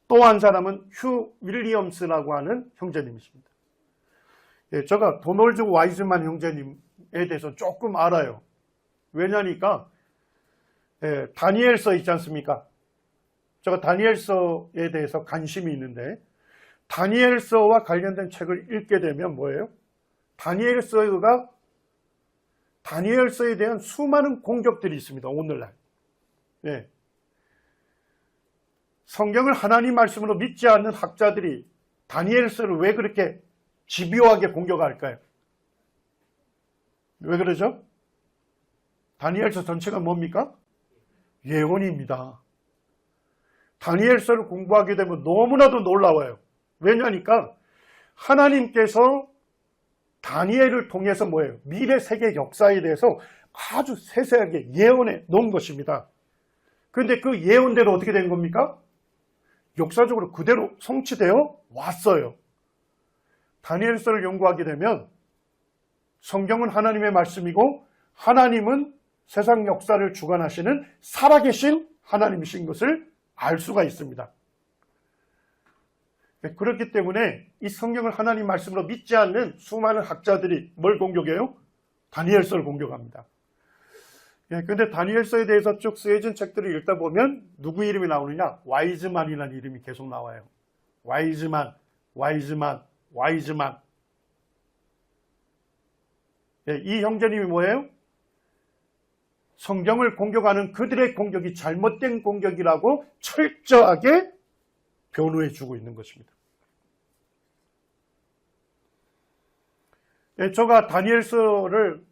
Speaker 1: 또 한 사람은 휴 윌리엄스라고 하는 형제님이십니다. 제가 도널드 와이즈만 형제님에 대해서 조금 알아요. 왜냐니까 다니엘서 있지 않습니까? 제가 다니엘서에 대해서 관심이 있는데 다니엘서와 관련된 책을 읽게 되면 뭐예요? 다니엘서에 대한 수많은 공격들이 있습니다. 오늘날. 성경을 하나님 말씀으로 믿지 않는 학자들이 다니엘서를 왜 그렇게 집요하게 공격할까요? 왜 그러죠? 다니엘서 전체가 뭡니까? 예언입니다. 다니엘서를 공부하게 되면 너무나도 놀라워요. 왜냐니까 하나님께서 다니엘을 통해서 뭐예요? 미래 세계 역사에 대해서 아주 세세하게 예언해 놓은 것입니다. 그런데 그 예언대로 어떻게 된 겁니까? 역사적으로 그대로 성취되어 왔어요. 다니엘서를 연구하게 되면 성경은 하나님의 말씀이고 하나님은 세상 역사를 주관하시는 살아계신 하나님이신 것을 알 수가 있습니다. 그렇기 때문에 이 성경을 하나님 말씀으로 믿지 않는 수많은 학자들이 뭘 공격해요? 다니엘서를 공격합니다. 근데 다니엘서에 대해서 쭉 쓰여진 책들을 읽다 보면 누구 이름이 나오느냐? 와이즈만이라는 이름이 계속 나와요. 와이즈만. 이 형제님이 뭐예요? 성경을 공격하는 그들의 공격이 잘못된 공격이라고 철저하게 변호해 주고 있는 것입니다. 제가 다니엘서를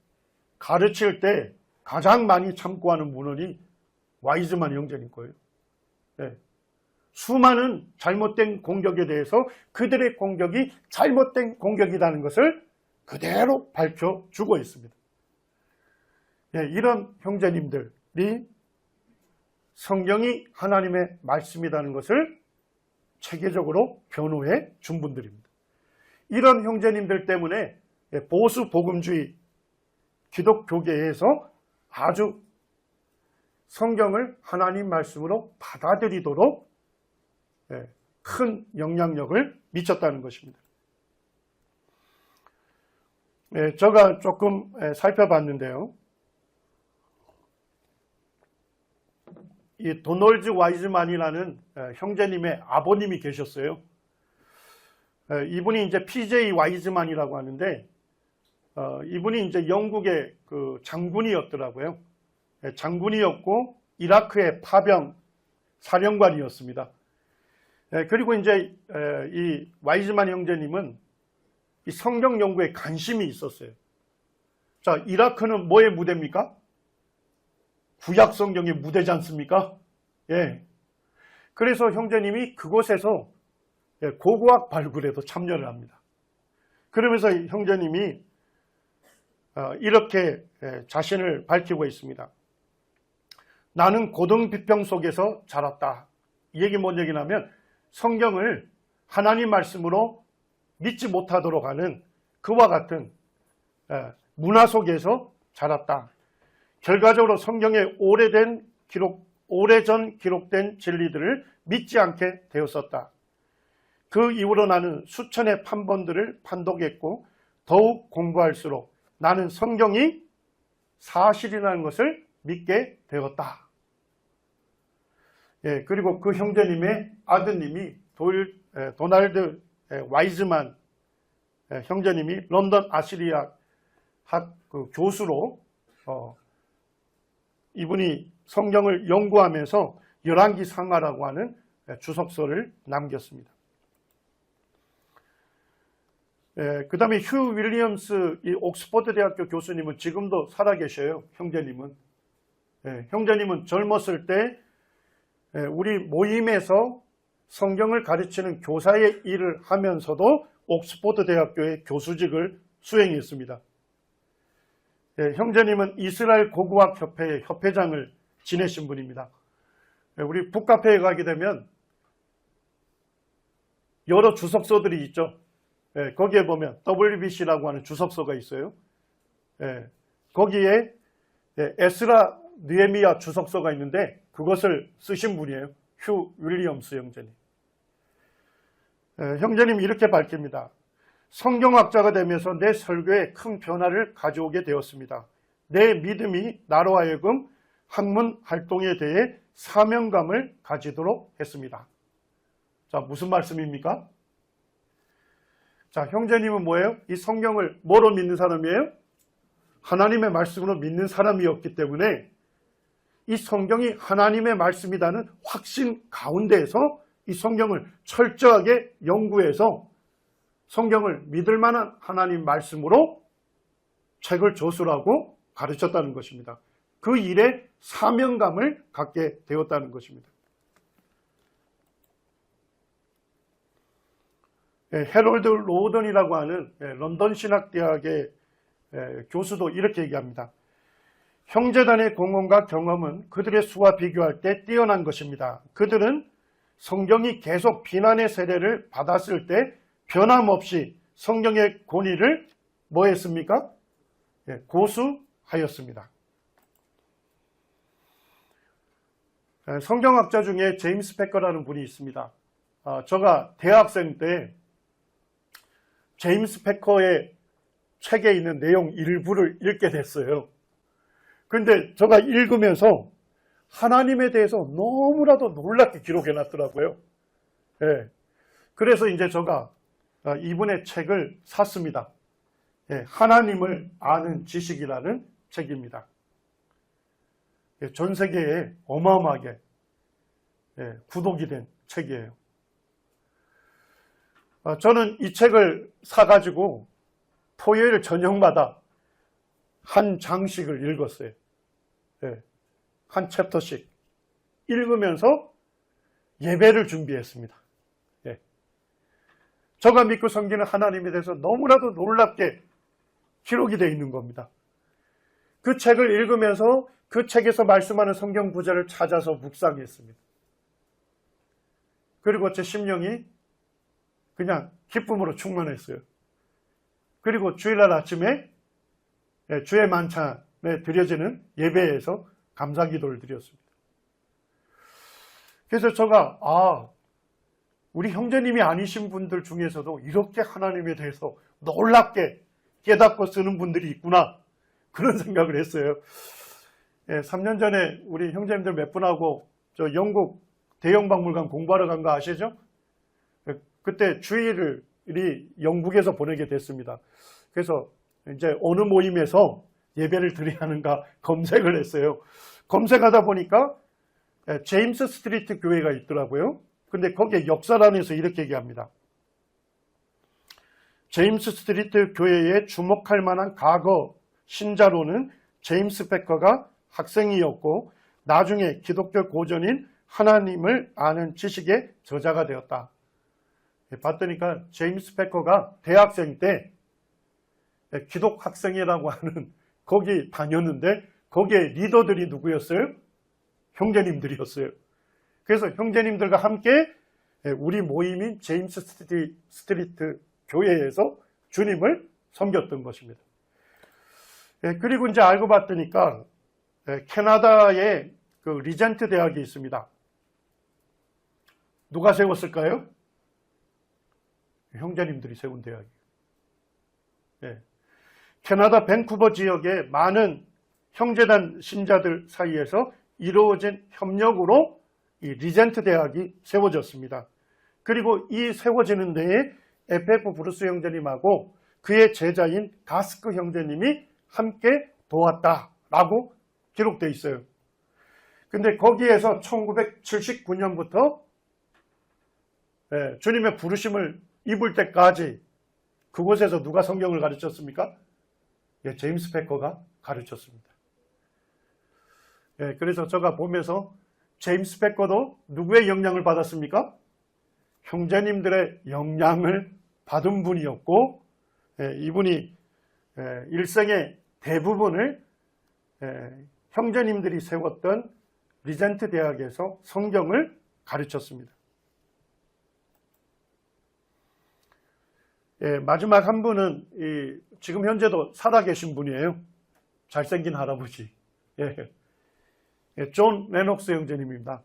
Speaker 1: 가르칠 때 가장 많이 참고하는 문헌이 와이즈만 형제님 거예요. 수많은 잘못된 공격에 대해서 그들의 공격이 잘못된 공격이라는 것을 그대로 밝혀주고 있습니다. 이런 형제님들이 성경이 하나님의 말씀이라는 것을 체계적으로 변호해 준 분들입니다. 이런 형제님들 때문에 보수 복음주의 기독교계에서 아주 성경을 하나님 말씀으로 받아들이도록 큰 영향력을 미쳤다는 것입니다. 제가 조금 살펴봤는데요. 이 도널드 와이즈만이라는 형제님의 아버님이 계셨어요. 이분이 이제 PJ 와이즈만이라고 하는데, 이분이 이제 영국의 그 장군이었더라고요. 장군이었고, 이라크의 파병 사령관이었습니다. 그리고 이제 이 와이즈만 형제님은 이 성경 연구에 관심이 있었어요. 자, 이라크는 뭐의 무대입니까? 구약 성경의 무대지 않습니까? 예. 그래서 형제님이 그곳에서 고고학 발굴에도 참여를 합니다. 그러면서 형제님이 이렇게 자신을 밝히고 있습니다. 나는 고등비평 속에서 자랐다. 이 얘기 뭔 얘기냐면 성경을 하나님 말씀으로 믿지 못하도록 하는 그와 같은 문화 속에서 자랐다. 결과적으로 성경의 오래전 기록된 진리들을 믿지 않게 되었었다. 그 이후로 나는 수천의 판본들을 판독했고 더욱 공부할수록 나는 성경이 사실이라는 것을 믿게 되었다. 예, 그리고 그 형제님의 아드님이 도널드 와이즈만 형제님이 런던 아시리아 학 교수로 이분이 성경을 연구하면서 열왕기 상하라고 하는 주석서를 남겼습니다. 그 다음에 휴 윌리엄스 이 옥스퍼드 대학교 교수님은 지금도 살아계셔요. 형제님은. 형제님은 젊었을 때 우리 모임에서 성경을 가르치는 교사의 일을 하면서도 옥스퍼드 대학교의 교수직을 수행했습니다. 형제님은 이스라엘 고고학 협회의 협회장을 지내신 분입니다. 우리 북카페에 가게 되면 여러 주석서들이 있죠. 거기에 보면 WBC라고 하는 주석서가 있어요. 거기에 에스라 느헤미야 주석서가 있는데 그것을 쓰신 분이에요. 휴 윌리엄스 형제님. 형제님이 이렇게 밝힙니다. 성경학자가 되면서 내 설교에 큰 변화를 가져오게 되었습니다. 내 믿음이 나로 하여금 학문 활동에 대해 사명감을 가지도록 했습니다. 자, 무슨 말씀입니까? 자, 형제님은 뭐예요? 이 성경을 뭐로 믿는 사람이에요? 하나님의 말씀으로 믿는 사람이었기 때문에 이 성경이 하나님의 말씀이라는 확신 가운데에서 이 성경을 철저하게 연구해서 성경을 믿을 만한 하나님 말씀으로 책을 저술하고 가르쳤다는 것입니다. 그 일에 사명감을 갖게 되었다는 것입니다. 해롤드 로던이라고 하는 런던 신학대학의 교수도 이렇게 얘기합니다. 형제단의 공헌과 경험은 그들의 수와 비교할 때 뛰어난 것입니다. 그들은 성경이 계속 비난의 세례를 받았을 때 변함없이 성경의 권위를 뭐 했습니까? 고수하였습니다. 성경학자 중에 제임스 패커라는 분이 있습니다. 제가 대학생 때 제임스 패커의 책에 있는 내용 일부를 읽게 됐어요. 그런데 제가 읽으면서 하나님에 대해서 너무나도 놀랍게 기록해 놨더라고요. 그래서 이제 제가 이분의 책을 샀습니다. 하나님을 아는 지식이라는 책입니다. 전 세계에 어마어마하게 구독이 된 책이에요. 저는 이 책을 사가지고 토요일 저녁마다 한 장씩을 읽었어요. 한 챕터씩 읽으면서 예배를 준비했습니다. 제가 믿고 섬기는 하나님에 대해서 너무나도 놀랍게 기록이 되어 있는 겁니다. 그 책을 읽으면서 그 책에서 말씀하는 성경 구절을 찾아서 묵상했습니다. 그리고 제 심령이 그냥 기쁨으로 충만했어요. 그리고 주일날 아침에 주의 만찬에 드려지는 예배에서 감사기도를 드렸습니다. 그래서 제가 우리 형제님이 아니신 분들 중에서도 이렇게 하나님에 대해서 놀랍게 깨닫고 쓰는 분들이 있구나, 그런 생각을 했어요. 3년 전에 우리 형제님들 몇 분하고 저 영국 대형박물관 공부하러 간 거 아시죠? 그때 주일을 영국에서 보내게 됐습니다. 그래서 이제 어느 모임에서 예배를 드려야 하는가 검색을 했어요. 검색하다 보니까 제임스 스트리트 교회가 있더라고요. 근데 거기에 역사란에서 이렇게 얘기합니다. 제임스 스트리트 교회에 주목할 만한 과거 신자로는 제임스 패커가 학생이었고 나중에 기독교 고전인 하나님을 아는 지식의 저자가 되었다. 봤더니까 제임스 패커가 대학생 때 기독학생회라고 하는 거기 다녔는데 거기에 리더들이 누구였어요? 형제님들이었어요. 그래서 형제님들과 함께 우리 모임인 제임스 스트리트 교회에서 주님을 섬겼던 것입니다. 그리고 이제 알고 봤더니까 캐나다에 그 리젠트 대학이 있습니다. 누가 세웠을까요? 형제님들이 세운 대학이에요. 캐나다 밴쿠버 지역의 많은 형제단 신자들 사이에서 이루어진 협력으로 이 리젠트 대학이 세워졌습니다. 그리고 이 세워지는 데에 FF 브루스 형제님하고 그의 제자인 가스크 형제님이 함께 도왔다라고 기록되어 있어요. 근데 거기에서 1979년부터 주님의 부르심을 입을 때까지 그곳에서 누가 성경을 가르쳤습니까? 제임스 패커가 가르쳤습니다. 그래서 제가 보면서 제임스 패커도 누구의 영향을 받았습니까? 형제님들의 영향을 받은 분이었고, 이분이 일생의 대부분을 형제님들이 세웠던 리젠트 대학에서 성경을 가르쳤습니다. 마지막 한 분은 지금 현재도 살아계신 분이에요. 잘생긴 할아버지. 존 레녹스 형제님입니다.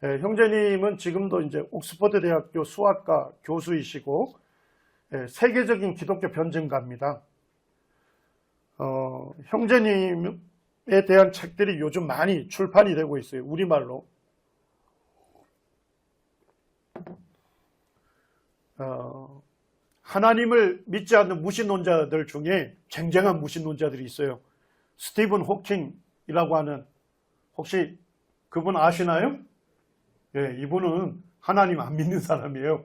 Speaker 1: 형제님은 지금도 이제 옥스퍼드 대학교 수학과 교수이시고 세계적인 기독교 변증가입니다. 형제님에 대한 책들이 요즘 많이 출판이 되고 있어요. 우리말로. 하나님을 믿지 않는 무신론자들 중에 쟁쟁한 무신론자들이 있어요. 스티븐 호킹이라고 하는, 혹시 그분 아시나요? 이분은 하나님 안 믿는 사람이에요.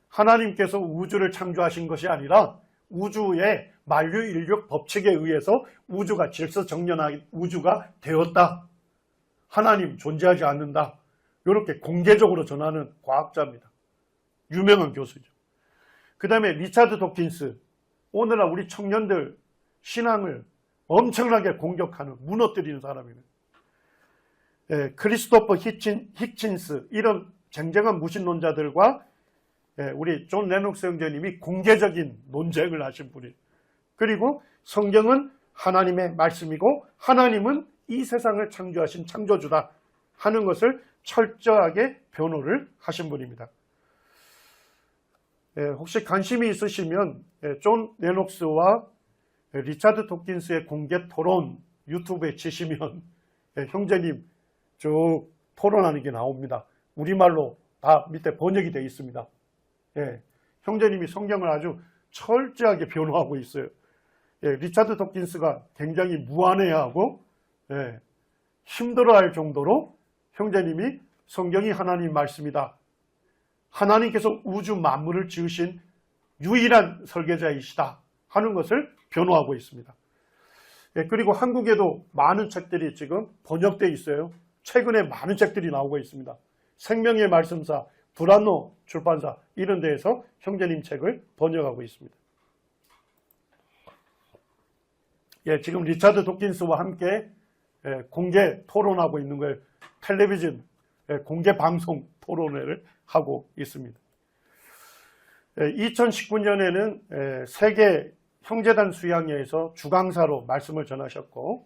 Speaker 1: 하나님께서 우주를 창조하신 것이 아니라 우주의 만유인력 법칙에 의해서 우주가 질서정연한 우주가 되었다. 하나님 존재하지 않는다. 이렇게 공개적으로 전하는 과학자입니다. 유명한 교수죠. 그 다음에 리차드 도킨스, 오늘날 우리 청년들 신앙을 엄청나게 공격하는, 무너뜨리는 사람입니다. 크리스토퍼 히친스, 이런 쟁쟁한 무신론자들과 우리 존 레녹스 형제님이 공개적인 논쟁을 하신 분이에요. 그리고 성경은 하나님의 말씀이고 하나님은 이 세상을 창조하신 창조주다 하는 것을 철저하게 변호를 하신 분입니다. 혹시 관심이 있으시면 존 레녹스와 리차드 도킨스의 공개 토론 유튜브에 치시면 형제님 쭉 토론하는 게 나옵니다. 우리말로 다 밑에 번역이 되어 있습니다. 형제님이 성경을 아주 철저하게 변호하고 있어요. 리차드 도킨스가 굉장히 무안해하고 힘들어할 정도로 형제님이 성경이 하나님 말씀이다. 하나님께서 우주 만물을 지으신 유일한 설계자이시다 하는 것을 변호하고 있습니다. 그리고 한국에도 많은 책들이 지금 번역되어 있어요. 최근에 많은 책들이 나오고 있습니다. 생명의 말씀사, 브란노 출판사 이런 데에서 형제님 책을 번역하고 있습니다. 지금 리차드 도킨스와 함께 공개 토론하고 있는 거예요. 텔레비전 공개 방송 토론회를 하고 있습니다. 2019년에는 세계 형제단 수양회에서 주강사로 말씀을 전하셨고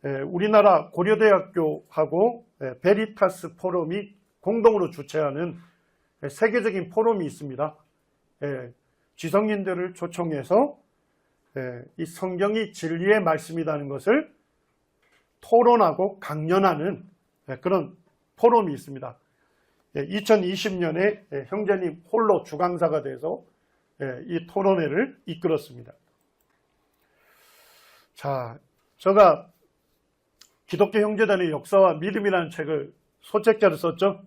Speaker 1: 우리나라 고려대학교하고 베리타스 포럼이 공동으로 주최하는 세계적인 포럼이 있습니다. 지성인들을 초청해서 이 성경이 진리의 말씀이라는 것을 토론하고 강연하는 그런 포럼이 있습니다. 2020년에 형제님 홀로 주강사가 돼서 이 토론회를 이끌었습니다. 자, 제가 기독교 형제단의 역사와 믿음이라는 책을 소책자로 썼죠.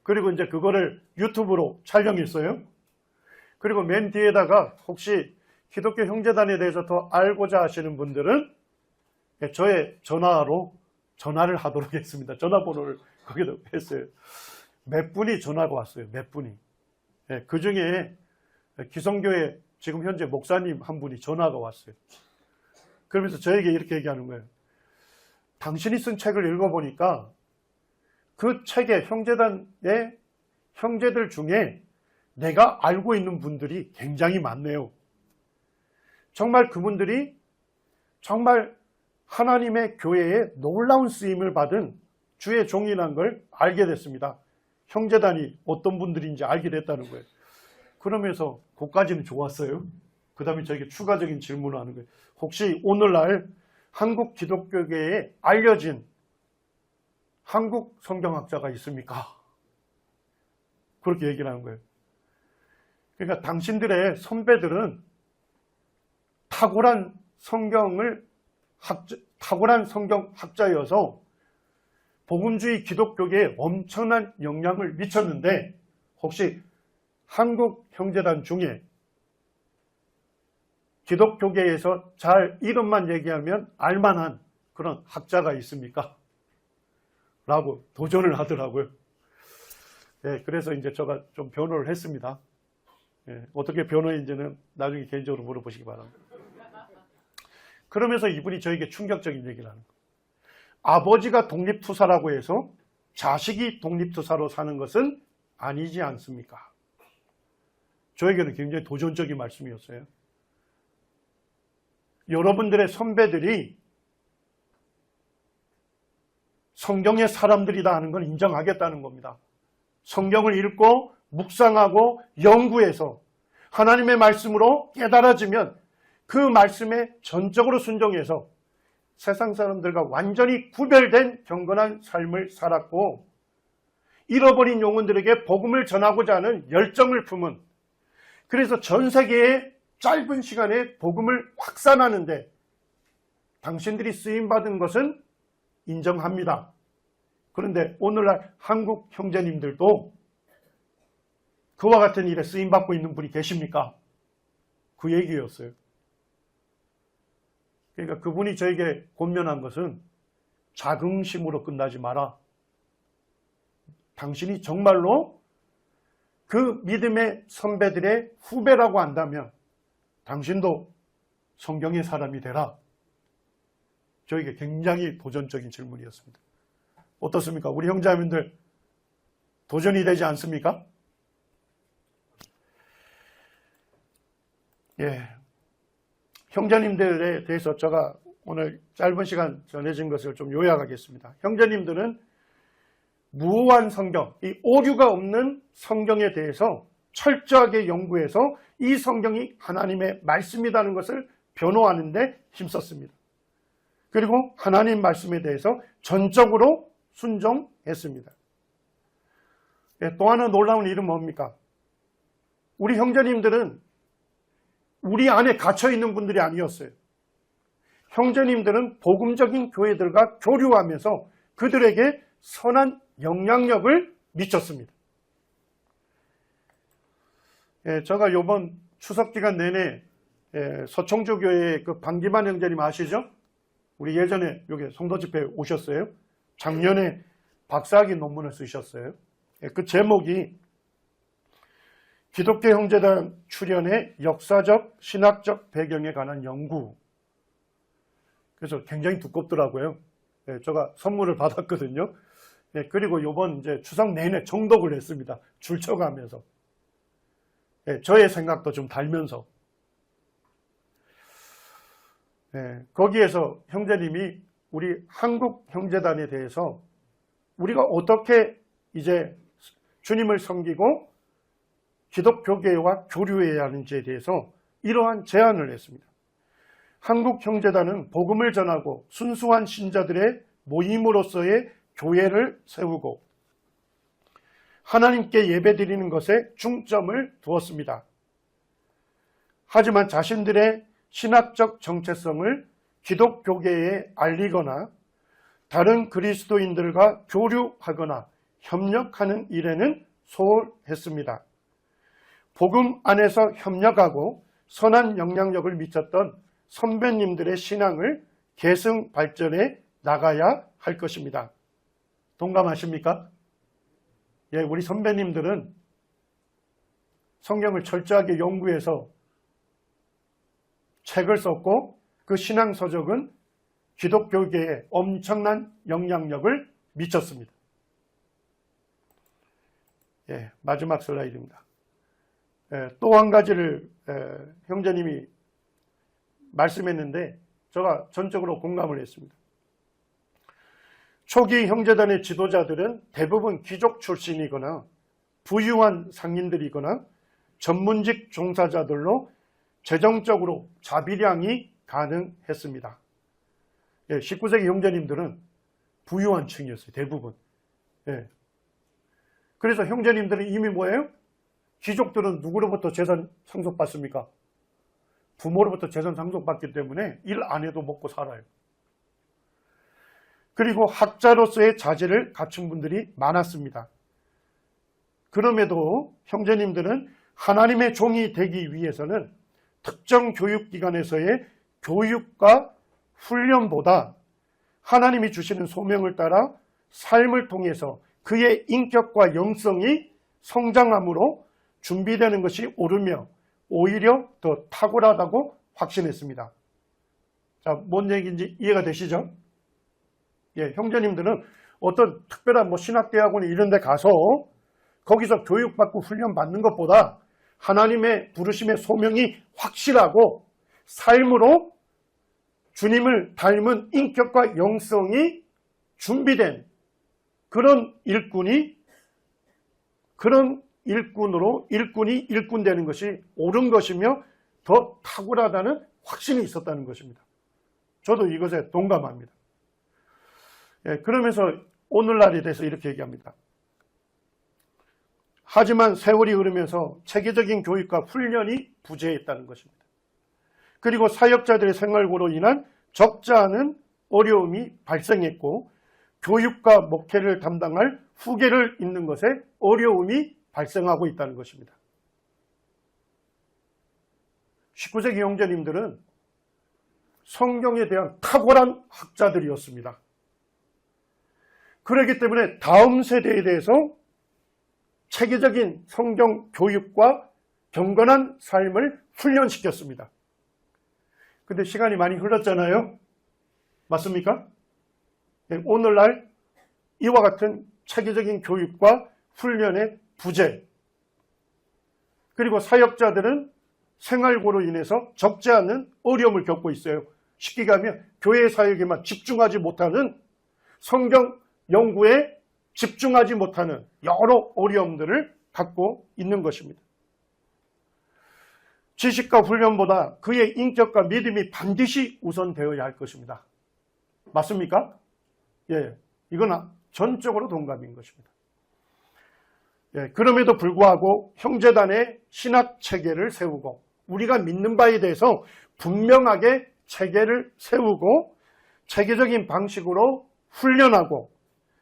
Speaker 1: 그리고 이제 그거를 유튜브로 촬영했어요. 그리고 맨 뒤에다가 혹시 기독교 형제단에 대해서 더 알고자 하시는 분들은 저의 전화로 전화를 하도록 했습니다. 전화번호를 거기다 했어요. 몇 분이 전화가 왔어요. 몇 분이. 그 중에 기성교회 지금 현재 목사님 한 분이 전화가 왔어요. 그러면서 저에게 이렇게 얘기하는 거예요. 당신이 쓴 책을 읽어보니까 그 책의 형제단의 형제들 중에 내가 알고 있는 분들이 굉장히 많네요. 정말 그분들이 정말 하나님의 교회에 놀라운 쓰임을 받은 주의 종이라는 걸 알게 됐습니다. 형제단이 어떤 분들인지 알게 됐다는 거예요. 그러면서 그까지는 좋았어요. 그 다음에 저에게 추가적인 질문을 하는 거예요. 혹시 오늘날 한국 기독교계에 알려진 한국 성경학자가 있습니까? 그렇게 얘기를 하는 거예요. 그러니까 당신들의 선배들은 탁월한 성경학자여서 복음주의 기독교계에 엄청난 영향을 미쳤는데 혹시 한국 형제단 중에 기독교계에서 잘 이름만 얘기하면 알만한 그런 학자가 있습니까? 라고 도전을 하더라고요. 그래서 이제 제가 좀 변호를 했습니다. 어떻게 변호인지는 나중에 개인적으로 물어보시기 바랍니다. 그러면서 이분이 저에게 충격적인 얘기를 하는 거예요. 아버지가 독립투사라고 해서 자식이 독립투사로 사는 것은 아니지 않습니까? 저에게는 굉장히 도전적인 말씀이었어요. 여러분들의 선배들이 성경의 사람들이다 하는 걸 인정하겠다는 겁니다. 성경을 읽고 묵상하고 연구해서 하나님의 말씀으로 깨달아지면 그 말씀에 전적으로 순종해서 세상 사람들과 완전히 구별된 경건한 삶을 살았고 잃어버린 영혼들에게 복음을 전하고자 하는 열정을 품은 그래서 전 세계에 짧은 시간에 복음을 확산하는데 당신들이 쓰임받은 것은 인정합니다. 그런데 오늘날 한국 형제님들도 그와 같은 일에 쓰임받고 있는 분이 계십니까? 그 얘기였어요. 그러니까 그분이 저에게 권면한 것은 자긍심으로 끝나지 마라. 당신이 정말로 그 믿음의 선배들의 후배라고 한다면 당신도 성경의 사람이 되라. 저에게 굉장히 도전적인 질문이었습니다. 어떻습니까? 우리 형제자매들 도전이 되지 않습니까? 형제님들에 대해서 제가 오늘 짧은 시간 전해진 것을 좀 요약하겠습니다. 형제님들은 무오한 성경, 이 오류가 없는 성경에 대해서 철저하게 연구해서 이 성경이 하나님의 말씀이라는 것을 변호하는 데 힘썼습니다. 그리고 하나님 말씀에 대해서 전적으로 순종했습니다. 또 하나 놀라운 일은 뭡니까? 우리 형제님들은 우리 안에 갇혀있는 분들이 아니었어요. 형제님들은 복음적인 교회들과 교류하면서 그들에게 선한 영향력을 미쳤습니다. 제가 이번 추석 기간 내내 서청주 교회 그 방기만 형제님 아시죠? 우리 예전에 여기 성도 집회 오셨어요. 작년에 박사학위 논문을 쓰셨어요. 그 제목이 기독교 형제단 출현의 역사적, 신학적 배경에 관한 연구. 그래서 굉장히 두껍더라고요. 제가 선물을 받았거든요. 그리고 이번 이제 추석 내내 정독을 했습니다. 줄쳐가면서. 저의 생각도 좀 달면서. 거기에서 형제님이 우리 한국 형제단에 대해서 우리가 어떻게 이제 주님을 섬기고 기독교계와 교류해야 하는지에 대해서 이러한 제안을 했습니다. 한국 형제단은 복음을 전하고 순수한 신자들의 모임으로서의 교회를 세우고 하나님께 예배드리는 것에 중점을 두었습니다. 하지만 자신들의 신학적 정체성을 기독교계에 알리거나 다른 그리스도인들과 교류하거나 협력하는 일에는 소홀했습니다. 복음 안에서 협력하고 선한 영향력을 미쳤던 선배님들의 신앙을 계승 발전해 나가야 할 것입니다. 동감하십니까? 예, 우리 선배님들은 성경을 철저하게 연구해서 책을 썼고 그 신앙서적은 기독교계에 엄청난 영향력을 미쳤습니다. 예, 마지막 슬라이드입니다. 또 한 가지를 형제님이 말씀했는데 제가 전적으로 공감을 했습니다. 초기 형제단의 지도자들은 대부분 귀족 출신이거나 부유한 상인들이거나 전문직 종사자들로 재정적으로 자비량이 가능했습니다. 19세기 형제님들은 부유한 층이었어요. 대부분. 그래서 형제님들은 이미 뭐예요? 귀족들은 누구로부터 재산 상속받습니까? 부모로부터 재산 상속받기 때문에 일 안 해도 먹고 살아요. 그리고 학자로서의 자질을 갖춘 분들이 많았습니다. 그럼에도 형제님들은 하나님의 종이 되기 위해서는 특정 교육기관에서의 교육과 훈련보다 하나님이 주시는 소명을 따라 삶을 통해서 그의 인격과 영성이 성장함으로 준비되는 것이 옳으며 오히려 더 탁월하다고 확신했습니다. 자, 뭔 얘기인지 이해가 되시죠? 예, 형제님들은 어떤 특별한 신학대학원 이런 데 가서 거기서 교육받고 훈련받는 것보다 하나님의 부르심의 소명이 확실하고 삶으로 주님을 닮은 인격과 영성이 준비된 그런 일꾼이 일꾼이 일꾼되는 것이 옳은 것이며 더 탁월하다는 확신이 있었다는 것입니다. 저도 이것에 동감합니다. 예, 그러면서 오늘날에 대해서 이렇게 얘기합니다. 하지만 세월이 흐르면서 체계적인 교육과 훈련이 부재했다는 것입니다. 그리고 사역자들의 생활고로 인한 적지 않은 어려움이 발생했고 교육과 목회를 담당할 후계를 잇는 것에 어려움이 발생하고 있다는 것입니다. 19세기 형제님들은 성경에 대한 탁월한 학자들이었습니다. 그렇기 때문에 다음 세대에 대해서 체계적인 성경 교육과 경건한 삶을 훈련시켰습니다. 근데 시간이 많이 흘렀잖아요. 맞습니까? 오늘날 이와 같은 체계적인 교육과 훈련의 부재, 그리고 사역자들은 생활고로 인해서 적지 않은 어려움을 겪고 있어요. 쉽게 가면 교회 사역에만 집중하지 못하는, 성경 연구에 집중하지 못하는 여러 어려움들을 갖고 있는 것입니다. 지식과 훈련보다 그의 인격과 믿음이 반드시 우선되어야 할 것입니다. 맞습니까? 예, 이건 전적으로 동감인 것입니다. 예, 그럼에도 불구하고 형제단의 신학 체계를 세우고 우리가 믿는 바에 대해서 분명하게 체계를 세우고 체계적인 방식으로 훈련하고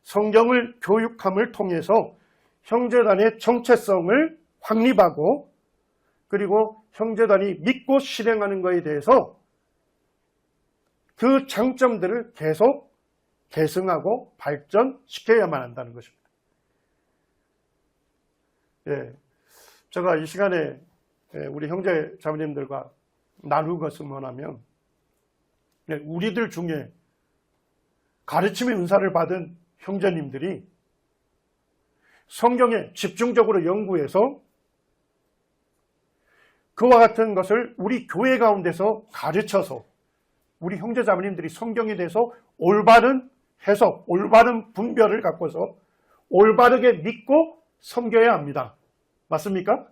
Speaker 1: 성경을 교육함을 통해서 형제단의 정체성을 확립하고 그리고 형제단이 믿고 실행하는 것에 대해서 그 장점들을 계속 계승하고 발전시켜야만 한다는 것입니다. 예, 제가 이 시간에 우리 형제 자매님들과 나눈 것은 뭐냐면 우리들 중에 가르침의 은사를 받은 형제님들이 성경에 집중적으로 연구해서 그와 같은 것을 우리 교회 가운데서 가르쳐서 우리 형제자매님들이 성경에 대해서 올바른 해석, 올바른 분별을 갖고서 올바르게 믿고 섬겨야 합니다. 맞습니까?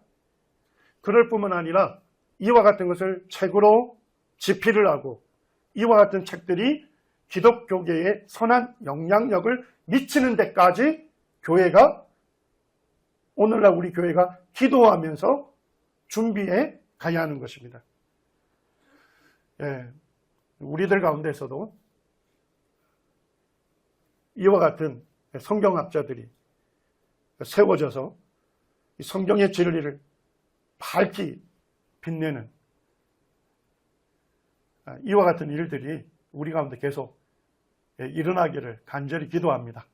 Speaker 1: 그럴 뿐만 아니라 이와 같은 것을 책으로 집필을 하고 이와 같은 책들이 기독교계에 선한 영향력을 미치는 데까지 교회가, 오늘날 우리 교회가 기도하면서 준비해 가야 하는 것입니다. 예, 우리들 가운데서도 이와 같은 성경학자들이 세워져서 성경의 진리를 밝히 빛내는 이와 같은 일들이 우리 가운데 계속 일어나기를 간절히 기도합니다.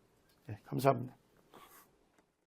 Speaker 1: 감사합니다.